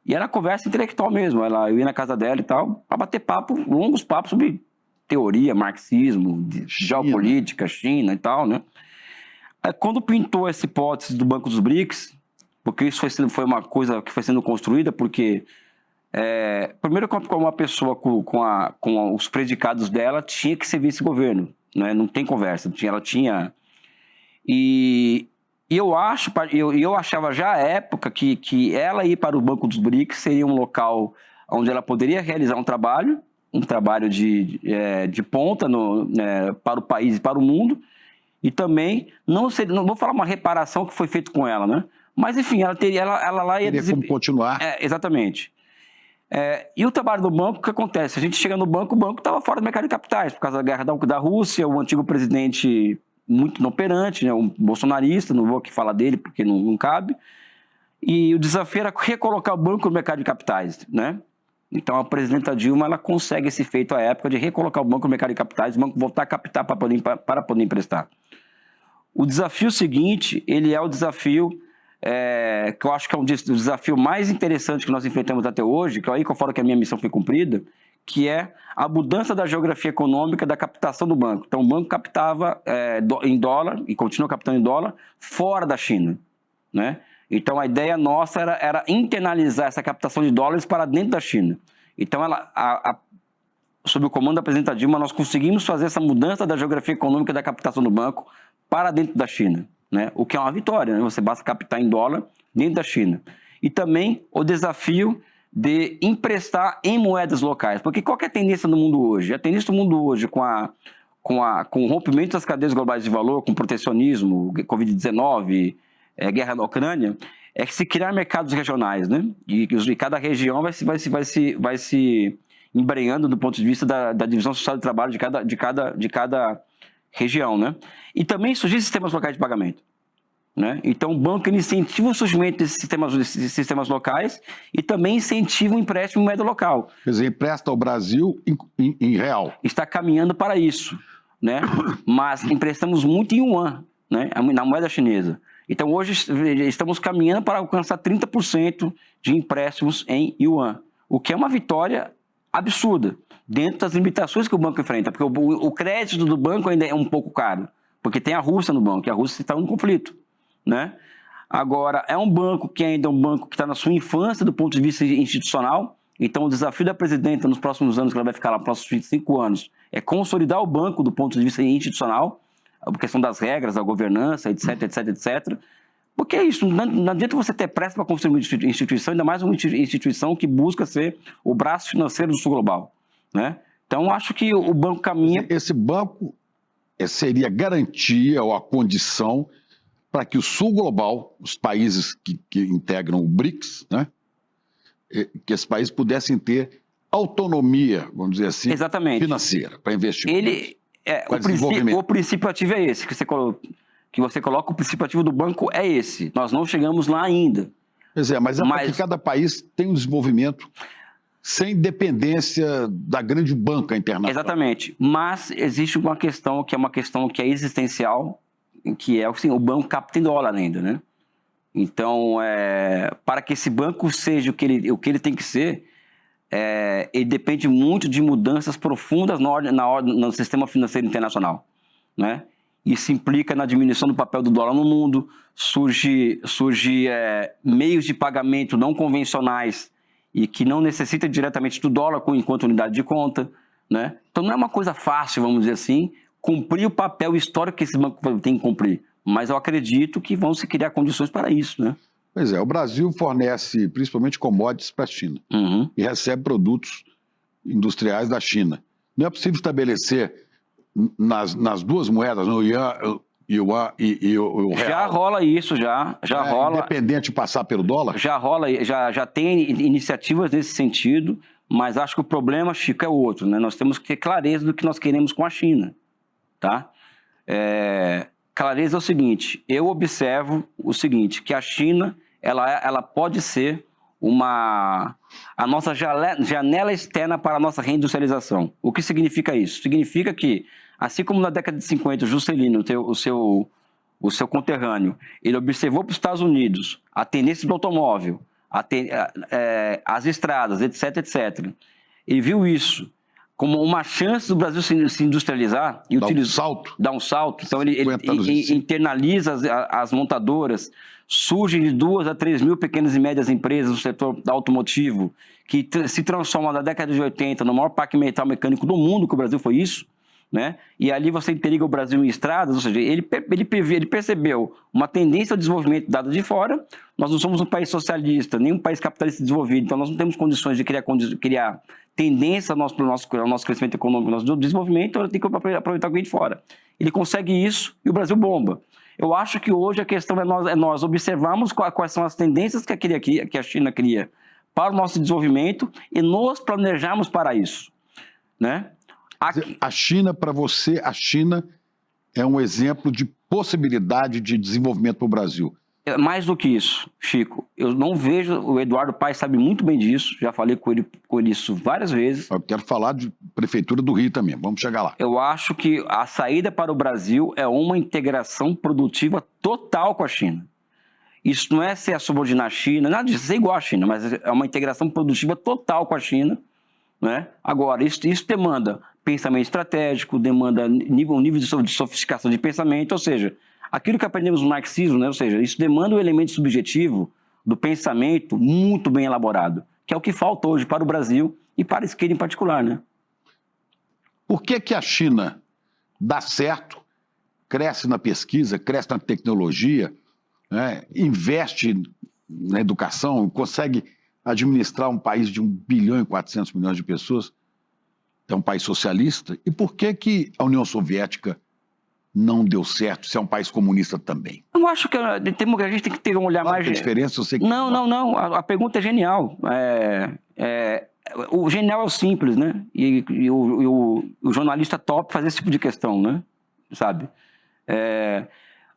[SPEAKER 2] E era conversa intelectual mesmo. Eu ia na casa dela e tal, para bater longos papos sobre teoria, marxismo, geopolítica, China e tal, né? Quando pintou essa hipótese do Banco dos BRICS, porque isso foi uma coisa que foi sendo construída, porque primeiro como uma pessoa com os predicados dela tinha que ser vice-governo, né? Não tem conversa, ela tinha... E eu achava já à época que ela ir para o Banco dos BRICS seria um local onde ela poderia realizar um trabalho de ponta para o país e para o mundo, e também, não vou falar uma reparação que foi feito com ela, né? Mas, enfim, ela lá ia...
[SPEAKER 1] Teria como continuar.
[SPEAKER 2] Exatamente. E o trabalho do banco, o que acontece? A gente chega no banco, o banco estava fora do mercado de capitais, por causa da guerra da Rússia, o antigo presidente muito inoperante, né, um bolsonarista, não vou aqui falar dele porque não cabe, e o desafio era recolocar o banco no mercado de capitais, né? Então a presidenta Dilma, ela consegue esse feito à época de recolocar o banco no mercado de capitais, o banco voltar a captar para poder emprestar. O desafio seguinte, ele é o desafio que eu acho que é o desafio mais interessante que nós enfrentamos até hoje, que aí que eu falo que a minha missão foi cumprida, que é a mudança da geografia econômica da captação do banco. Então o banco captava em dólar, e continua captando em dólar, fora da China, né? Então a ideia nossa era internalizar essa captação de dólares para dentro da China. Então sob o comando da presidenta Dilma, nós conseguimos fazer essa mudança da geografia econômica da captação do banco para dentro da China, né? O que é uma vitória, né? Você basta captar em dólar dentro da China. E também o desafio de emprestar em moedas locais. Porque qual que é a tendência no mundo hoje? A tendência do mundo hoje, com o rompimento das cadeias globais de valor, com protecionismo, Covid-19, guerra na Ucrânia, é que se criar mercados regionais, né? E cada região vai se embrenhando do ponto de vista da divisão social de trabalho de cada região, né? E também surgem sistemas locais de pagamento, né? Então o banco incentiva o surgimento desses sistemas locais e também incentiva o empréstimo em moeda local.
[SPEAKER 1] Quer dizer, empresta ao Brasil em real.
[SPEAKER 2] Está caminhando para isso, né? Mas emprestamos muito em yuan, né? Na moeda chinesa. Então hoje estamos caminhando para alcançar 30% de empréstimos em yuan, o que é uma vitória absurda, dentro das limitações que o banco enfrenta, porque o crédito do banco ainda é um pouco caro, porque tem a Rússia no banco, e a Rússia está em conflito, né? Agora, é um banco que ainda é um banco que está na sua infância do ponto de vista institucional, então o desafio da presidenta nos próximos anos, que ela vai ficar lá nos próximos 25 anos, é consolidar o banco do ponto de vista institucional, a questão das regras, da governança, etc, etc, etc. Porque é isso, não adianta você ter pressa para construir uma instituição, ainda mais uma instituição que busca ser o braço financeiro do sul global, né? Então, acho que o banco caminha...
[SPEAKER 1] Esse banco seria garantia ou a condição para que o sul global, os países que integram o BRICS, né? Que esses países pudessem ter autonomia, vamos dizer assim,
[SPEAKER 2] exatamente,
[SPEAKER 1] financeira para investir.
[SPEAKER 2] O princípio ativo é esse, que você coloca, o princípio ativo do banco é esse. Nós não chegamos lá ainda.
[SPEAKER 1] Pois é, mas porque cada país tem um desenvolvimento sem dependência da grande banca internacional.
[SPEAKER 2] Exatamente. Mas existe uma questão que é existencial, que é assim, o banco capta em dólar ainda, né? Então, para que esse banco seja o que ele tem que ser, ele depende muito de mudanças profundas no sistema financeiro internacional, né? Isso implica na diminuição do papel do dólar no mundo, surge meios de pagamento não convencionais e que não necessitam diretamente do dólar enquanto unidade de conta, né? Então não é uma coisa fácil, vamos dizer assim, cumprir o papel histórico que esse banco tem que cumprir. Mas eu acredito que vão se criar condições para isso, né?
[SPEAKER 1] Pois é, o Brasil fornece principalmente commodities para a China e recebe produtos industriais da China. Não é possível estabelecer nas duas moedas, no yuan e o real.
[SPEAKER 2] Já rola isso, já rola.
[SPEAKER 1] Independente de passar pelo dólar?
[SPEAKER 2] Já rola, já tem iniciativas nesse sentido, mas acho que o problema, Chico, é outro, né? Nós temos que ter clareza do que nós queremos com a China, tá? Clareza é o seguinte, eu observo o seguinte, que a China, ela pode ser a nossa janela externa para a nossa reindustrialização. O que significa isso? Significa que, assim como na década de 50, o Juscelino, o seu conterrâneo, ele observou para os Estados Unidos a tendência do automóvel, as estradas, etc, etc. Ele viu isso como uma chance do Brasil se industrializar e dar um salto. Então ele internaliza as montadoras, surgem de 2 a 3 mil pequenas e médias empresas no setor automotivo, que se transformam na década de 80 no maior parque metal mecânico do mundo, que o Brasil foi isso, né? E ali você interliga o Brasil em estradas, ou seja, ele percebeu uma tendência ao desenvolvimento dada de fora. Nós não somos um país socialista, nem um país capitalista desenvolvido, então nós não temos condições de criar tendência para o nosso crescimento econômico, nosso desenvolvimento, então tem que aproveitar o que vem de fora. Ele consegue isso e o Brasil bomba. Eu acho que hoje a questão é nós observarmos quais são as tendências que a China cria para o nosso desenvolvimento e nos planejarmos para isso, né?
[SPEAKER 1] A China, para você, a China é um exemplo de possibilidade de desenvolvimento para o Brasil.
[SPEAKER 2] Mais do que isso, Chico, eu não vejo, o Eduardo Paes sabe muito bem disso, já falei com ele isso várias vezes.
[SPEAKER 1] Eu quero falar de Prefeitura do Rio também, vamos chegar lá.
[SPEAKER 2] Eu acho que a saída para o Brasil é uma integração produtiva total com a China. Isso não é ser subordinar a China, nada disso, é igual à China, mas é uma integração produtiva total com a China, né? Agora, isso demanda pensamento estratégico, demanda um nível de sofisticação de pensamento, ou seja, aquilo que aprendemos no marxismo, né? Ou seja, isso demanda um elemento subjetivo do pensamento muito bem elaborado, que é o que falta hoje para o Brasil e para a esquerda em particular, né?
[SPEAKER 1] Por que a China dá certo, cresce na pesquisa, cresce na tecnologia, né? Investe na educação, consegue administrar um país de 1 bilhão e 400 milhões de pessoas? É um país socialista. E por que a União Soviética não deu certo, se é um país comunista também?
[SPEAKER 2] Eu acho que a gente tem que ter um olhar mais...
[SPEAKER 1] Tem diferença, eu sei que...
[SPEAKER 2] Não. A pergunta é genial. O genial é o simples, né? E o jornalista top faz esse tipo de questão, né? Sabe?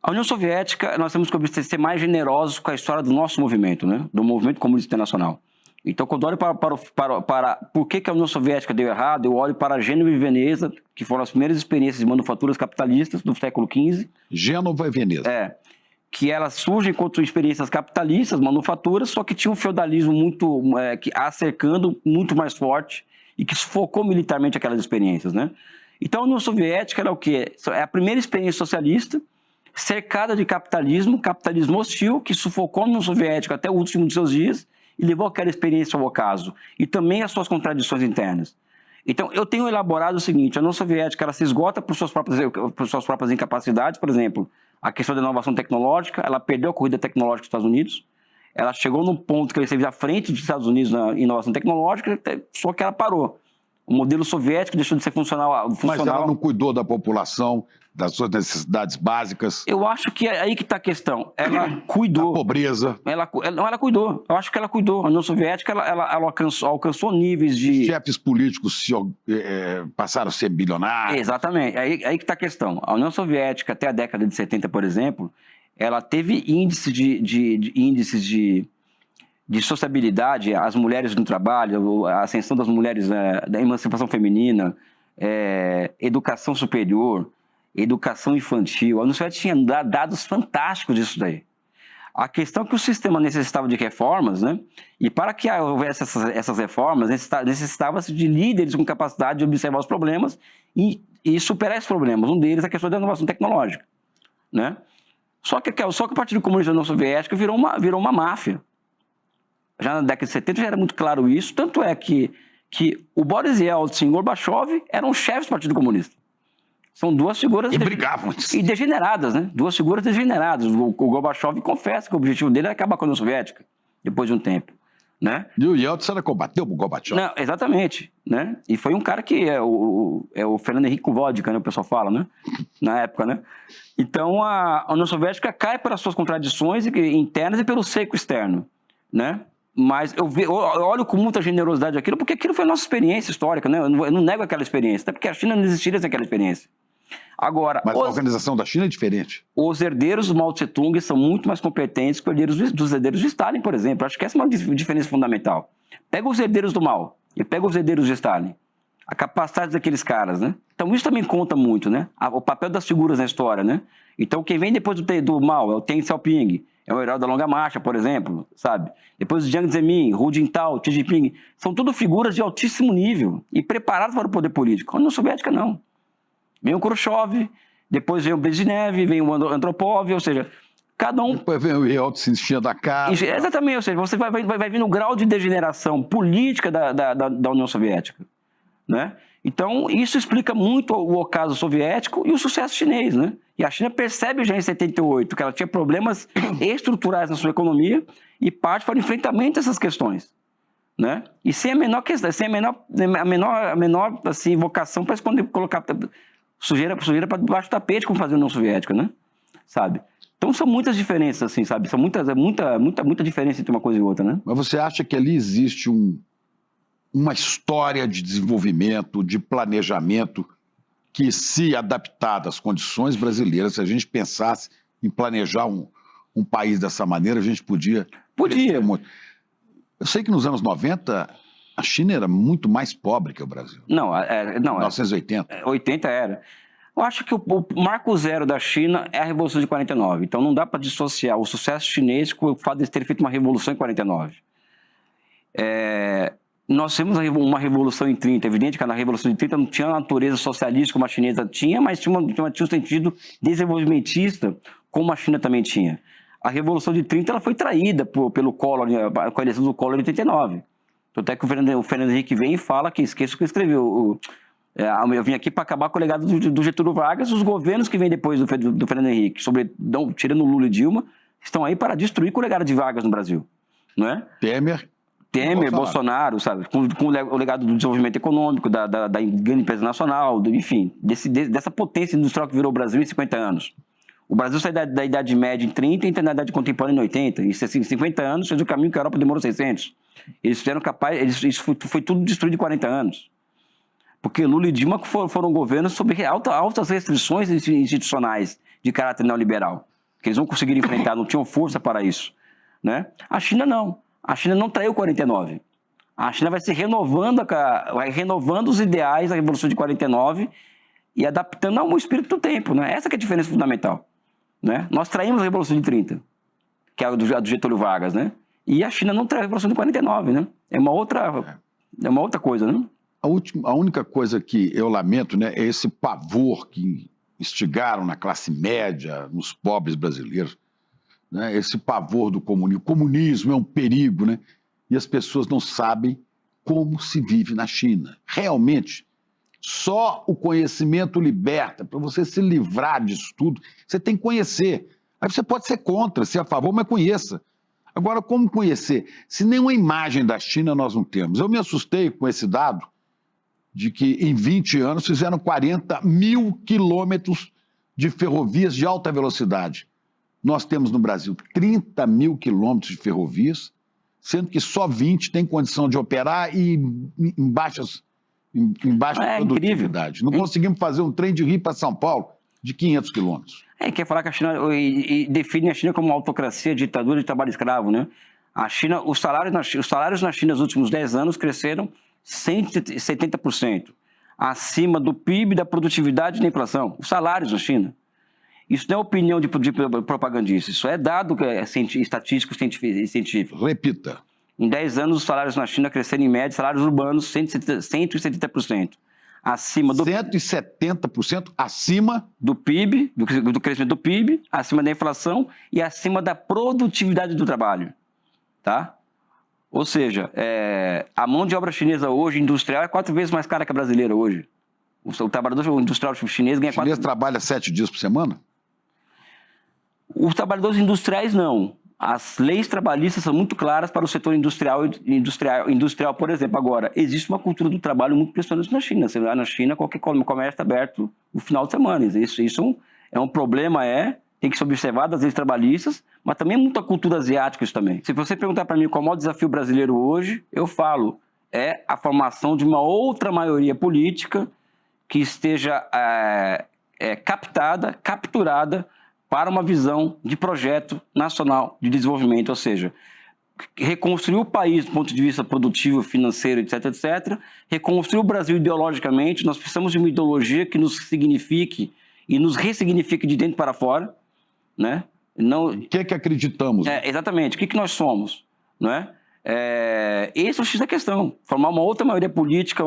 [SPEAKER 2] A União Soviética, nós temos que ser mais generosos com a história do nosso movimento, né? Do movimento comunista internacional. Então, quando eu olho para por que a União Soviética deu errado, eu olho para Gênova e Veneza, que foram as primeiras experiências de manufaturas capitalistas do século XV.
[SPEAKER 1] Gênova e Veneza.
[SPEAKER 2] Que elas surgem contra experiências capitalistas, manufaturas, só que tinha um feudalismo cercando muito mais forte e que sufocou militarmente aquelas experiências, né? Então, a União Soviética era o quê? É a primeira experiência socialista cercada de capitalismo hostil, que sufocou a União Soviética até o último de seus dias, e levou aquela experiência ao ocaso, e também as suas contradições internas. Então, eu tenho elaborado o seguinte, a União Soviética ela se esgota por suas próprias incapacidades, por exemplo, a questão da inovação tecnológica, ela perdeu a corrida tecnológica dos Estados Unidos, ela chegou num ponto que ele esteve à frente dos Estados Unidos na inovação tecnológica, só que ela parou. O modelo soviético deixou de ser funcional.
[SPEAKER 1] Mas ela não cuidou da população, das suas necessidades básicas.
[SPEAKER 2] Eu acho que é aí que está a questão. Ela cuidou.
[SPEAKER 1] Da pobreza.
[SPEAKER 2] Ela cuidou. Eu acho que ela cuidou. A União Soviética ela alcançou níveis de...
[SPEAKER 1] Chefes políticos passaram a ser bilionários.
[SPEAKER 2] Exatamente. Aí que está a questão. A União Soviética, até a década de 70, por exemplo, ela teve índices de sociabilidade, as mulheres no trabalho, a ascensão das mulheres, da emancipação feminina, educação superior, educação infantil. A União Soviética tinha dados fantásticos disso daí. A questão é que o sistema necessitava de reformas, né? E para que houvesse essas reformas, necessitava-se de líderes com capacidade de observar os problemas e superar esses problemas. Um deles é a questão da inovação tecnológica, né? Só que o Partido Comunista da União Soviética virou uma máfia. Já na década de 70 já era muito claro isso, tanto é que o Boris Yeltsin e o Gorbachev eram chefes do Partido Comunista. São duas figuras...
[SPEAKER 1] E brigavam.
[SPEAKER 2] E degeneradas, né? Duas figuras degeneradas. O Gorbachev confessa que o objetivo dele era acabar com a União Soviética, depois de um tempo, né?
[SPEAKER 1] E o Yeltsin era combateu o Gorbachev.
[SPEAKER 2] Não, exatamente, né? E foi um cara que é o Fernando Henrique com vodka, né? O pessoal fala, né? Na época, né? Então, a União Soviética cai pelas suas contradições internas e pelo seco externo, né? Mas eu olho com muita generosidade aquilo, porque aquilo foi a nossa experiência histórica, né? Eu não nego aquela experiência, até porque a China não existiria sem aquela experiência. Agora,
[SPEAKER 1] mas a organização da China é diferente.
[SPEAKER 2] Os herdeiros do Mao Tse-tung são muito mais competentes que os herdeiros de Stalin, por exemplo. Acho que essa é uma diferença fundamental. Pega os herdeiros do Mao e pega os herdeiros de Stalin. A capacidade daqueles caras, né? Então isso também conta muito, né? O papel das figuras na história, né? Então quem vem depois do Mao é o Deng Xiaoping, é o herói da longa marcha, por exemplo, sabe? Depois o Jiang Zemin, Hu Jintao, Xi Jinping, são tudo figuras de altíssimo nível e preparadas para o poder político. A União Soviética não. Vem o Khrushchev, depois vem o Brezhnev, vem o Andropov, ou seja, cada um...
[SPEAKER 1] Depois vem o Yeltsin, enchia da cara.
[SPEAKER 2] Exatamente, ou seja, você vai vir no grau de degeneração política da União Soviética, né? Então, isso explica muito o ocaso soviético e o sucesso chinês, né? E a China percebe já em 78 que ela tinha problemas estruturais na sua economia e parte para o enfrentamento dessas questões, né? E sem a menor questão, sem a menor assim, vocação para colocar sujeira para debaixo do tapete, como fazia a União Soviética, né? Sabe? Então são muitas diferenças, assim, sabe? São muita diferença entre uma coisa e outra, né?
[SPEAKER 1] Mas você acha que ali existe uma história de desenvolvimento, de planejamento, que, se adaptada às condições brasileiras, se a gente pensasse em planejar um país dessa maneira, a gente podia...
[SPEAKER 2] Podia.
[SPEAKER 1] Muito. Eu sei que nos anos 90... A China era muito mais pobre que o Brasil.
[SPEAKER 2] Não,
[SPEAKER 1] 1980.
[SPEAKER 2] 80 era. Eu acho que o marco zero da China é a Revolução de 49. Então não dá para dissociar o sucesso chinês com o fato de ter feito uma revolução em 49. Nós temos uma revolução em 30. É evidente que na Revolução de 30 não tinha a natureza socialista como a chinesa tinha, mas tinha um sentido desenvolvimentista como a China também tinha. A Revolução de 30 ela foi traída pelo Collor, com a eleição do Collor em 89. Até que o Fernando Henrique vem e fala que esqueça o que escreveu. Eu vim aqui para acabar com o legado do Getúlio Vargas. Os governos que vêm depois do Fernando Henrique, tirando Lula e Dilma, estão aí para destruir com o legado de Vargas no Brasil. Não é?
[SPEAKER 1] Temer,
[SPEAKER 2] Bolsonaro, sabe? Com o legado do desenvolvimento econômico, da grande empresa nacional, enfim, dessa potência industrial que virou o Brasil em 50 anos. O Brasil sai da Idade Média em 30 e entra na Idade Contemporânea em 80. Em 50 anos fez o caminho que a Europa demorou 600. Eles fizeram isso foi tudo destruído em 40 anos. Porque Lula e Dilma foram governos sob altas restrições institucionais de caráter neoliberal, que eles não conseguiram enfrentar, não tinham força para isso, né? A China não. A China não traiu 49. A China vai se renovando os ideais da Revolução de 49 e adaptando ao espírito do tempo, né? Essa que é a diferença fundamental, né? Nós traímos a Revolução de 30, que é a do Getúlio Vargas, né? E a China não traiu a Revolução de 49, né? É uma outra coisa, né?
[SPEAKER 1] A única coisa que eu lamento, né, é esse pavor que instigaram na classe média, nos pobres brasileiros, né? Esse pavor do comunismo. O comunismo é um perigo, né? E as pessoas não sabem como se vive na China. Realmente, só o conhecimento liberta. Para você se livrar disso tudo, você tem que conhecer. Aí você pode ser contra, ser a favor, mas conheça. Agora, como conhecer? Se nenhuma imagem da China nós não temos. Eu me assustei com esse dado de que em 20 anos fizeram 40 mil quilômetros de ferrovias de alta velocidade. Nós temos no Brasil 30 mil quilômetros de ferrovias, sendo que só 20 têm condição de operar e em baixa produtividade. Não conseguimos fazer um trem de Rio para São Paulo de 500 quilômetros.
[SPEAKER 2] Quer falar que a China define a China como uma autocracia, ditadura de trabalho escravo, né? A China, os salários na China nos últimos 10 anos cresceram 170%, acima do PIB, da produtividade e da inflação. Os salários na China. Isso não é opinião de propagandista, isso é dado estatístico científico.
[SPEAKER 1] Repita.
[SPEAKER 2] Em 10 anos, os salários na China cresceram em média, salários urbanos 170%. Acima do
[SPEAKER 1] 170% acima
[SPEAKER 2] do PIB, do crescimento do PIB, acima da inflação e acima da produtividade do trabalho, tá? Ou seja, a mão de obra chinesa hoje, industrial, é 4 vezes mais cara que a brasileira hoje. O trabalhador industrial chinês ganha
[SPEAKER 1] O chinês trabalha 7 dias por semana?
[SPEAKER 2] Os trabalhadores industriais não. As leis trabalhistas são muito claras para o setor industrial, por exemplo. Agora, existe uma cultura do trabalho muito impressionante na China. Você vai na China, qualquer comércio está aberto no final de semana. Isso é um problema, tem que ser observado das leis trabalhistas, mas também muita cultura asiática isso também. Se você perguntar para mim qual é o maior desafio brasileiro hoje, eu falo, é a formação de uma outra maioria política que esteja capturada para uma visão de projeto nacional de desenvolvimento, ou seja, reconstruir o país do ponto de vista produtivo, financeiro, etc., etc., reconstruir o Brasil ideologicamente. Nós precisamos de uma ideologia que nos signifique e nos ressignifique de dentro para fora, né? Não...
[SPEAKER 1] O que é que acreditamos?
[SPEAKER 2] Exatamente, o que nós somos, não é? Esse é o X da questão, formar uma outra maioria política,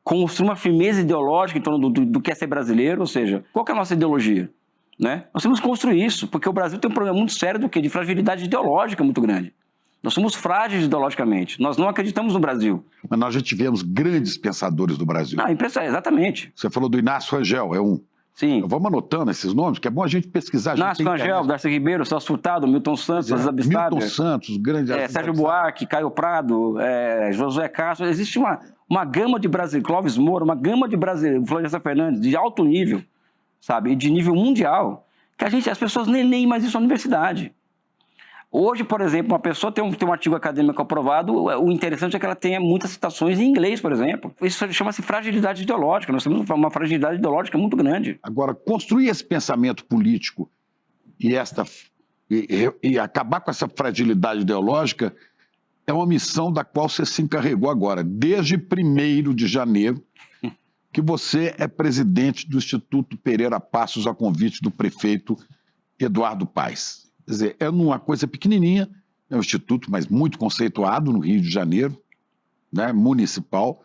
[SPEAKER 2] construir uma firmeza ideológica em torno do que é ser brasileiro, ou seja, qual que é a nossa ideologia? Né? Nós temos que construir isso, porque o Brasil tem um problema muito sério de fragilidade ideológica muito grande. Nós somos frágeis ideologicamente, nós não acreditamos no Brasil.
[SPEAKER 1] Mas nós já tivemos grandes pensadores do Brasil.
[SPEAKER 2] Exatamente.
[SPEAKER 1] Você falou do Inácio Rangel, é um...
[SPEAKER 2] Sim.
[SPEAKER 1] Vamos anotando esses nomes, que é bom a gente pesquisar.
[SPEAKER 2] Inácio Rangel, Darcy Ribeiro, Celso Furtado, Milton Santos, Aziz Abissado,
[SPEAKER 1] Milton Santos, grande...
[SPEAKER 2] Sérgio Buarque, Caio Prado, Josué Castro. Existe uma gama de brasileiros, Clóvis Moura, uma gama de brasileiros, Florestan Fernandes, de alto nível, sabe, e de nível mundial, que as pessoas nem leem mais isso na universidade. Hoje, por exemplo, uma pessoa tem um artigo acadêmico aprovado, o interessante é que ela tenha muitas citações em inglês, por exemplo. Isso chama-se fragilidade ideológica, nós temos uma fragilidade ideológica muito grande.
[SPEAKER 1] Agora, construir esse pensamento político e acabar com essa fragilidade ideológica é uma missão da qual você se encarregou agora, desde 1º de janeiro, que você é presidente do Instituto Pereira Passos a convite do prefeito Eduardo Paes. Quer dizer, é uma coisa pequenininha, é um instituto, mas muito conceituado no Rio de Janeiro, né, municipal,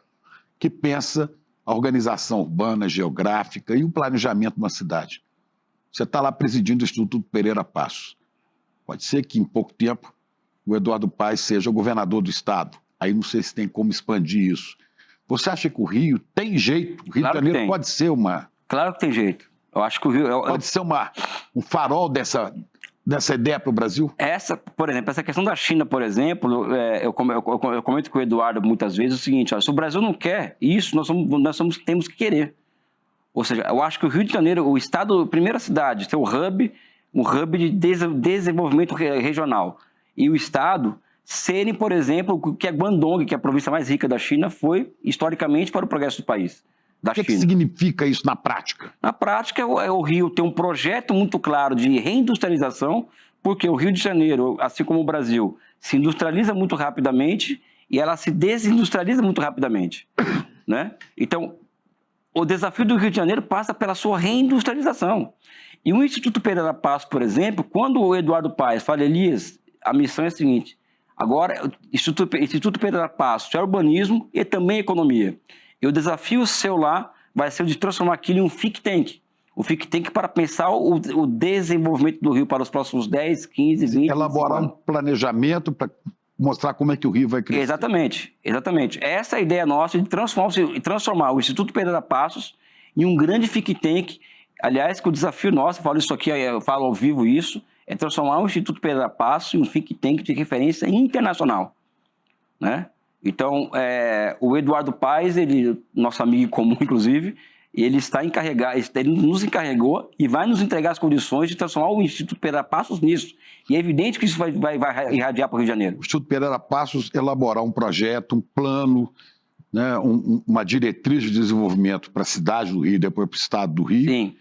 [SPEAKER 1] que pensa a organização urbana, geográfica e o planejamento de uma cidade. Você está lá presidindo o Instituto Pereira Passos. Pode ser que em pouco tempo o Eduardo Paes seja o governador do estado. Aí não sei se tem como expandir isso. Você acha que o Rio tem jeito? O Rio de Janeiro pode ser uma...
[SPEAKER 2] Claro que tem jeito. Eu acho que o Rio...
[SPEAKER 1] Pode ser um farol dessa ideia para o Brasil?
[SPEAKER 2] Por exemplo, essa questão da China, por exemplo, eu comento com o Eduardo muitas vezes o seguinte, se o Brasil não quer isso, temos que querer. Ou seja, eu acho que o Rio de Janeiro, o estado, a primeira cidade, ter um hub de desenvolvimento regional, e o estado serem, por exemplo, o que a Guangdong, que é a província mais rica da China, foi historicamente para o progresso do país.
[SPEAKER 1] O que significa isso na prática?
[SPEAKER 2] Na prática, o Rio tem um projeto muito claro de reindustrialização, porque o Rio de Janeiro, assim como o Brasil, se industrializa muito rapidamente e ela se desindustrializa muito rapidamente, né? Então, o desafio do Rio de Janeiro passa pela sua reindustrialização. E o Instituto Pereira Passos, por exemplo, quando o Eduardo Paes fala, Elias, a missão é a seguinte, agora, Instituto Pereira Passos é urbanismo e também economia. E o desafio seu lá vai ser o de transformar aquilo em um think tank. O think tank para pensar o desenvolvimento do Rio para os próximos 10, 15, 20
[SPEAKER 1] Elaborar um planejamento para mostrar como é que o Rio vai crescer.
[SPEAKER 2] Exatamente. Essa é a ideia nossa de transformar o Instituto Pereira Passos em um grande think tank. Aliás, que o desafio nosso, eu falo isso aqui, eu falo ao vivo isso, é transformar o Instituto Pereira Passos em um think tank de referência internacional, né? Então, o Eduardo Paes, nosso amigo comum, inclusive, ele nos encarregou e vai nos entregar as condições de transformar o Instituto Pereira Passos nisso. E é evidente que isso vai irradiar para o Rio de Janeiro.
[SPEAKER 1] O Instituto Pereira Passos elaborar um projeto, um plano, né, uma diretriz de desenvolvimento para a cidade do Rio e depois para o estado do Rio,
[SPEAKER 2] sim,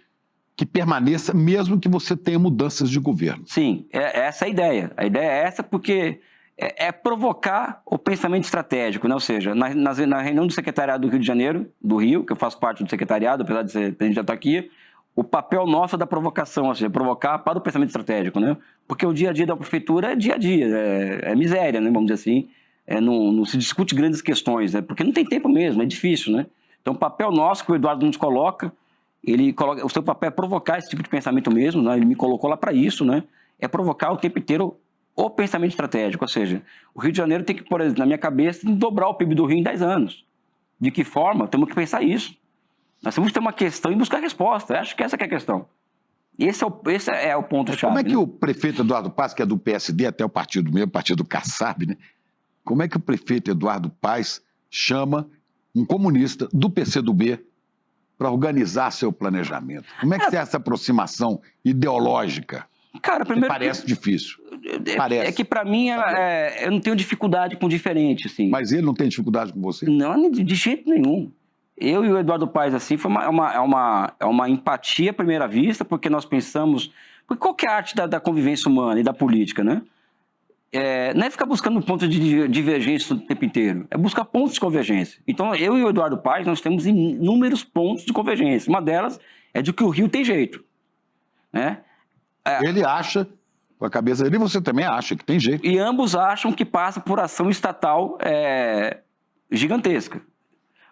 [SPEAKER 1] que permaneça mesmo que você tenha mudanças de governo.
[SPEAKER 2] Sim, essa é a ideia. A ideia é essa porque... é provocar o pensamento estratégico, né? Ou seja, na reunião do secretariado do Rio de Janeiro, do Rio, que eu faço parte do secretariado, apesar de ser presidente da autarquia, o papel nosso é da provocação, ou seja, provocar para o pensamento estratégico, né? Porque o dia a dia da prefeitura é dia a dia, é miséria, né? Vamos dizer assim, não se discute grandes questões, né? Porque não tem tempo mesmo, é difícil, né? Então o papel nosso que o Eduardo nos coloca, o seu papel é provocar esse tipo de pensamento mesmo, né? Ele me colocou lá para isso, né? É provocar o tempo inteiro o pensamento estratégico, ou seja, o Rio de Janeiro tem que, por exemplo, na minha cabeça, dobrar o PIB do Rio em 10 anos. De que forma? Temos que pensar isso. Nós temos que ter uma questão e buscar resposta. Eu acho que essa que é a questão. Esse é o ponto-chave.
[SPEAKER 1] Como é que o prefeito Eduardo Paes, que é do PSD, até o partido mesmo, partido Kassab, né? Como é que o prefeito Eduardo Paes chama um comunista do PCdoB para organizar seu planejamento? Como é que é essa aproximação ideológica?
[SPEAKER 2] Cara, primeiro
[SPEAKER 1] parece difícil. Parece.
[SPEAKER 2] É que para mim eu não tenho dificuldade com diferente, assim.
[SPEAKER 1] Mas ele não tem dificuldade com você?
[SPEAKER 2] Não, de jeito nenhum. Eu e o Eduardo Paes, assim, foi uma empatia à primeira vista, porque nós pensamos... Porque qual que é a arte da convivência humana e da política, né? Não é ficar buscando pontos de divergência o tempo inteiro, é buscar pontos de convergência. Então, eu e o Eduardo Paes, nós temos inúmeros pontos de convergência. Uma delas é de que o Rio tem jeito, né?
[SPEAKER 1] Ele acha, com a cabeça dele, você também acha que tem jeito.
[SPEAKER 2] E ambos acham que passa por ação estatal gigantesca.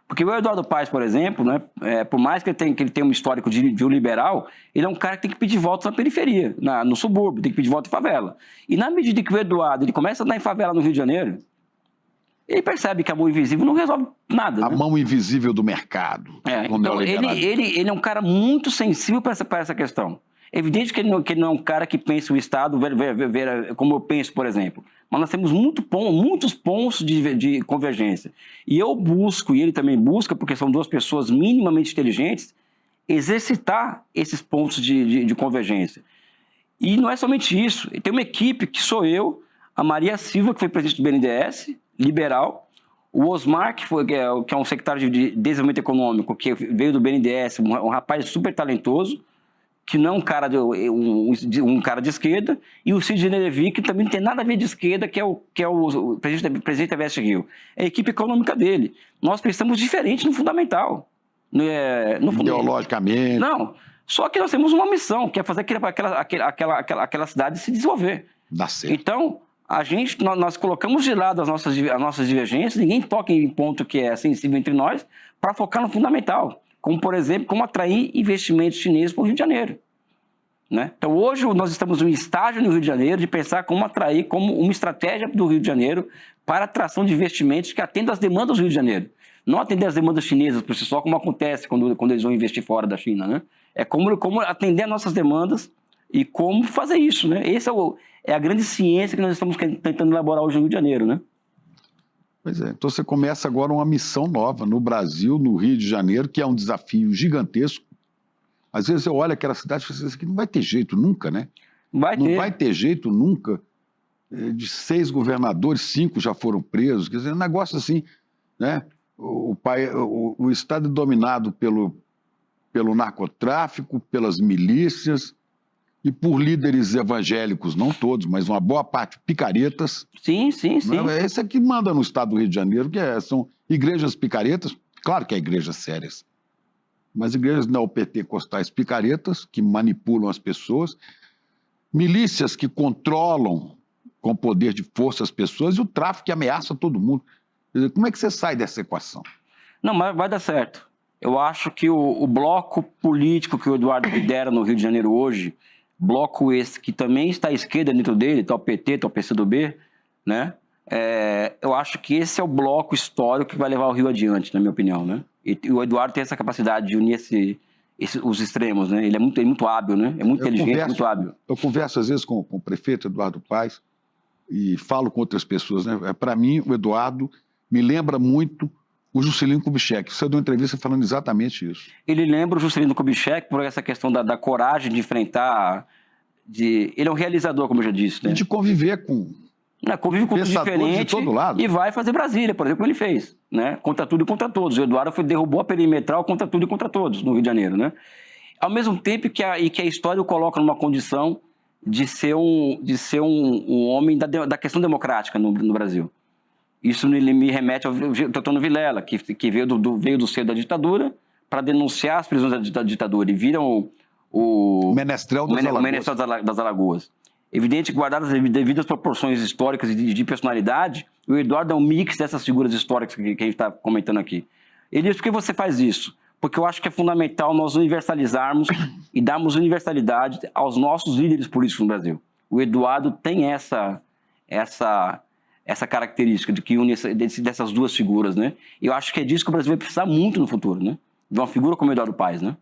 [SPEAKER 2] Porque o Eduardo Paes, por exemplo, né, por mais que ele tenha um histórico de um liberal, ele é um cara que tem que pedir votos na periferia, no subúrbio, tem que pedir voto em favela. E na medida que o Eduardo ele começa a andar em favela no Rio de Janeiro, ele percebe que a mão invisível não resolve nada.
[SPEAKER 1] A mão invisível do mercado.
[SPEAKER 2] Então, ele é um cara muito sensível para essa questão. É evidente que ele não é um cara que pensa o Estado como eu penso, por exemplo. Mas nós temos muitos pontos de convergência. E eu busco, e ele também busca, porque são duas pessoas minimamente inteligentes, exercitar esses pontos de convergência. E não é somente isso. Tem uma equipe que sou eu, a Maria Silva, que foi presidente do BNDES, liberal, o Osmar, que é um secretário de Desenvolvimento Econômico, que veio do BNDES, um rapaz super talentoso, que não é um cara de esquerda, e o Sidney Levy, que também não tem nada a ver de esquerda, que é o presidente da Veste Rio. É a equipe econômica dele. Nós pensamos diferente no fundamental.
[SPEAKER 1] Ideologicamente.
[SPEAKER 2] Não, só que nós temos uma missão, que é fazer aquela cidade se desenvolver.
[SPEAKER 1] Dá certo.
[SPEAKER 2] Então, nós colocamos de lado as nossas divergências, ninguém toca em ponto que é sensível entre nós, para focar no fundamental. Como, por exemplo, como atrair investimentos chineses para o Rio de Janeiro. Né? Então, hoje nós estamos em um estágio no Rio de Janeiro de pensar como atrair, como uma estratégia do Rio de Janeiro para atração de investimentos que atendam às demandas do Rio de Janeiro. Não atender às demandas chinesas por si só, como acontece quando eles vão investir fora da China. Né? É como atender às nossas demandas e como fazer isso. Né? Essa é a grande ciência que nós estamos tentando elaborar hoje no Rio de Janeiro. Né?
[SPEAKER 1] Pois é, então você começa agora uma missão nova no Brasil, no Rio de Janeiro, que é um desafio gigantesco. Às vezes você olha aquela cidade e fala assim, isso aqui não vai ter jeito nunca, né? Não vai ter jeito nunca. De 6 governadores, 5 já foram presos. Quer dizer, um negócio assim, né? O Estado é dominado pelo narcotráfico, pelas milícias e por líderes evangélicos, não todos, mas uma boa parte, picaretas.
[SPEAKER 2] Sim.
[SPEAKER 1] Esse é que manda no Estado do Rio de Janeiro, que são igrejas picaretas, claro que é igrejas sérias, mas igrejas neopentecostais picaretas, que manipulam as pessoas, milícias que controlam com poder de força as pessoas e o tráfico que ameaça todo mundo. Quer dizer, como é que você sai dessa equação?
[SPEAKER 2] Não, mas vai dar certo. Eu acho que o bloco político que o Eduardo lidera no Rio de Janeiro hoje, bloco esse que também está à esquerda dentro dele, está o PT, está o PCdoB, né? Eu acho que esse é o bloco histórico que vai levar o Rio adiante, na minha opinião, né? E o Eduardo tem essa capacidade de unir os extremos, né? Ele é muito hábil, né? É muito inteligente, muito hábil.
[SPEAKER 1] Eu converso às vezes com o prefeito Eduardo Paes e falo com outras pessoas, né? Para mim, o Eduardo me lembra muito o Juscelino Kubitschek. Você deu uma entrevista falando exatamente isso.
[SPEAKER 2] Ele lembra o Juscelino Kubitschek por essa questão da coragem de enfrentar... Ele é um realizador, como eu já disse, né?
[SPEAKER 1] De conviver com...
[SPEAKER 2] Convive com tudo diferente
[SPEAKER 1] de todo lado.
[SPEAKER 2] E vai fazer Brasília, por exemplo, como ele fez, né? Contra tudo e contra todos. O Eduardo derrubou a perimetral contra tudo e contra todos no Rio de Janeiro, né? Ao mesmo tempo que a história o coloca numa condição de ser um homem da questão democrática no Brasil. Isso me remete ao Teotônio Vilela, que veio do seio da ditadura para denunciar as prisões da ditadura e viram o
[SPEAKER 1] Menestrel
[SPEAKER 2] das Alagoas. Evidente que, guardadas as devidas proporções históricas e de personalidade, o Eduardo é um mix dessas figuras históricas que a gente está comentando aqui. Ele diz, por que você faz isso? Porque eu acho que é fundamental nós universalizarmos e darmos universalidade aos nossos líderes políticos no Brasil. O Eduardo tem essa essa característica de que une dessas duas figuras, né? E eu acho que é disso que o Brasil vai precisar muito no futuro, né? De uma figura como Eduardo Paes, né?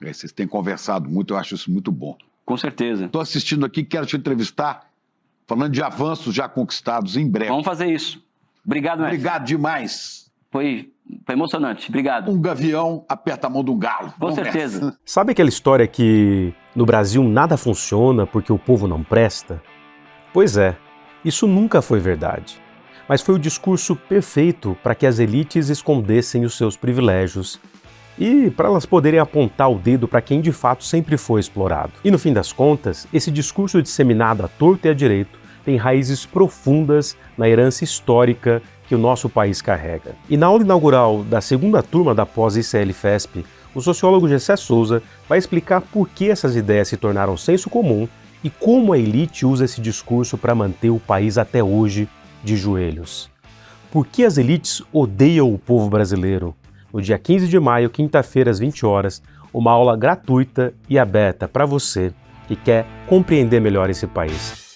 [SPEAKER 1] Vocês têm conversado muito, eu acho isso muito bom.
[SPEAKER 2] Com certeza.
[SPEAKER 1] Estou assistindo aqui, quero te entrevistar, falando de avanços já conquistados em breve.
[SPEAKER 2] Vamos fazer isso. Obrigado, mestre.
[SPEAKER 1] Obrigado demais.
[SPEAKER 2] Foi emocionante. Obrigado.
[SPEAKER 1] Um gavião aperta a mão de um galo.
[SPEAKER 2] Com certeza.
[SPEAKER 3] Sabe aquela história que no Brasil nada funciona porque o povo não presta? Pois é, isso nunca foi verdade. Mas foi o discurso perfeito para que as elites escondessem os seus privilégios e para elas poderem apontar o dedo para quem de fato sempre foi explorado. E no fim das contas, esse discurso disseminado à torto e à direito tem raízes profundas na herança histórica que o nosso país carrega. E na aula inaugural da segunda turma da pós-ICL-FESP, o sociólogo Gessé Souza vai explicar por que essas ideias se tornaram senso comum e como a elite usa esse discurso para manter o país até hoje de joelhos. Por que as elites odeiam o povo brasileiro? No dia 15 de maio, quinta-feira, às 20 horas, uma aula gratuita e aberta para você que quer compreender melhor esse país.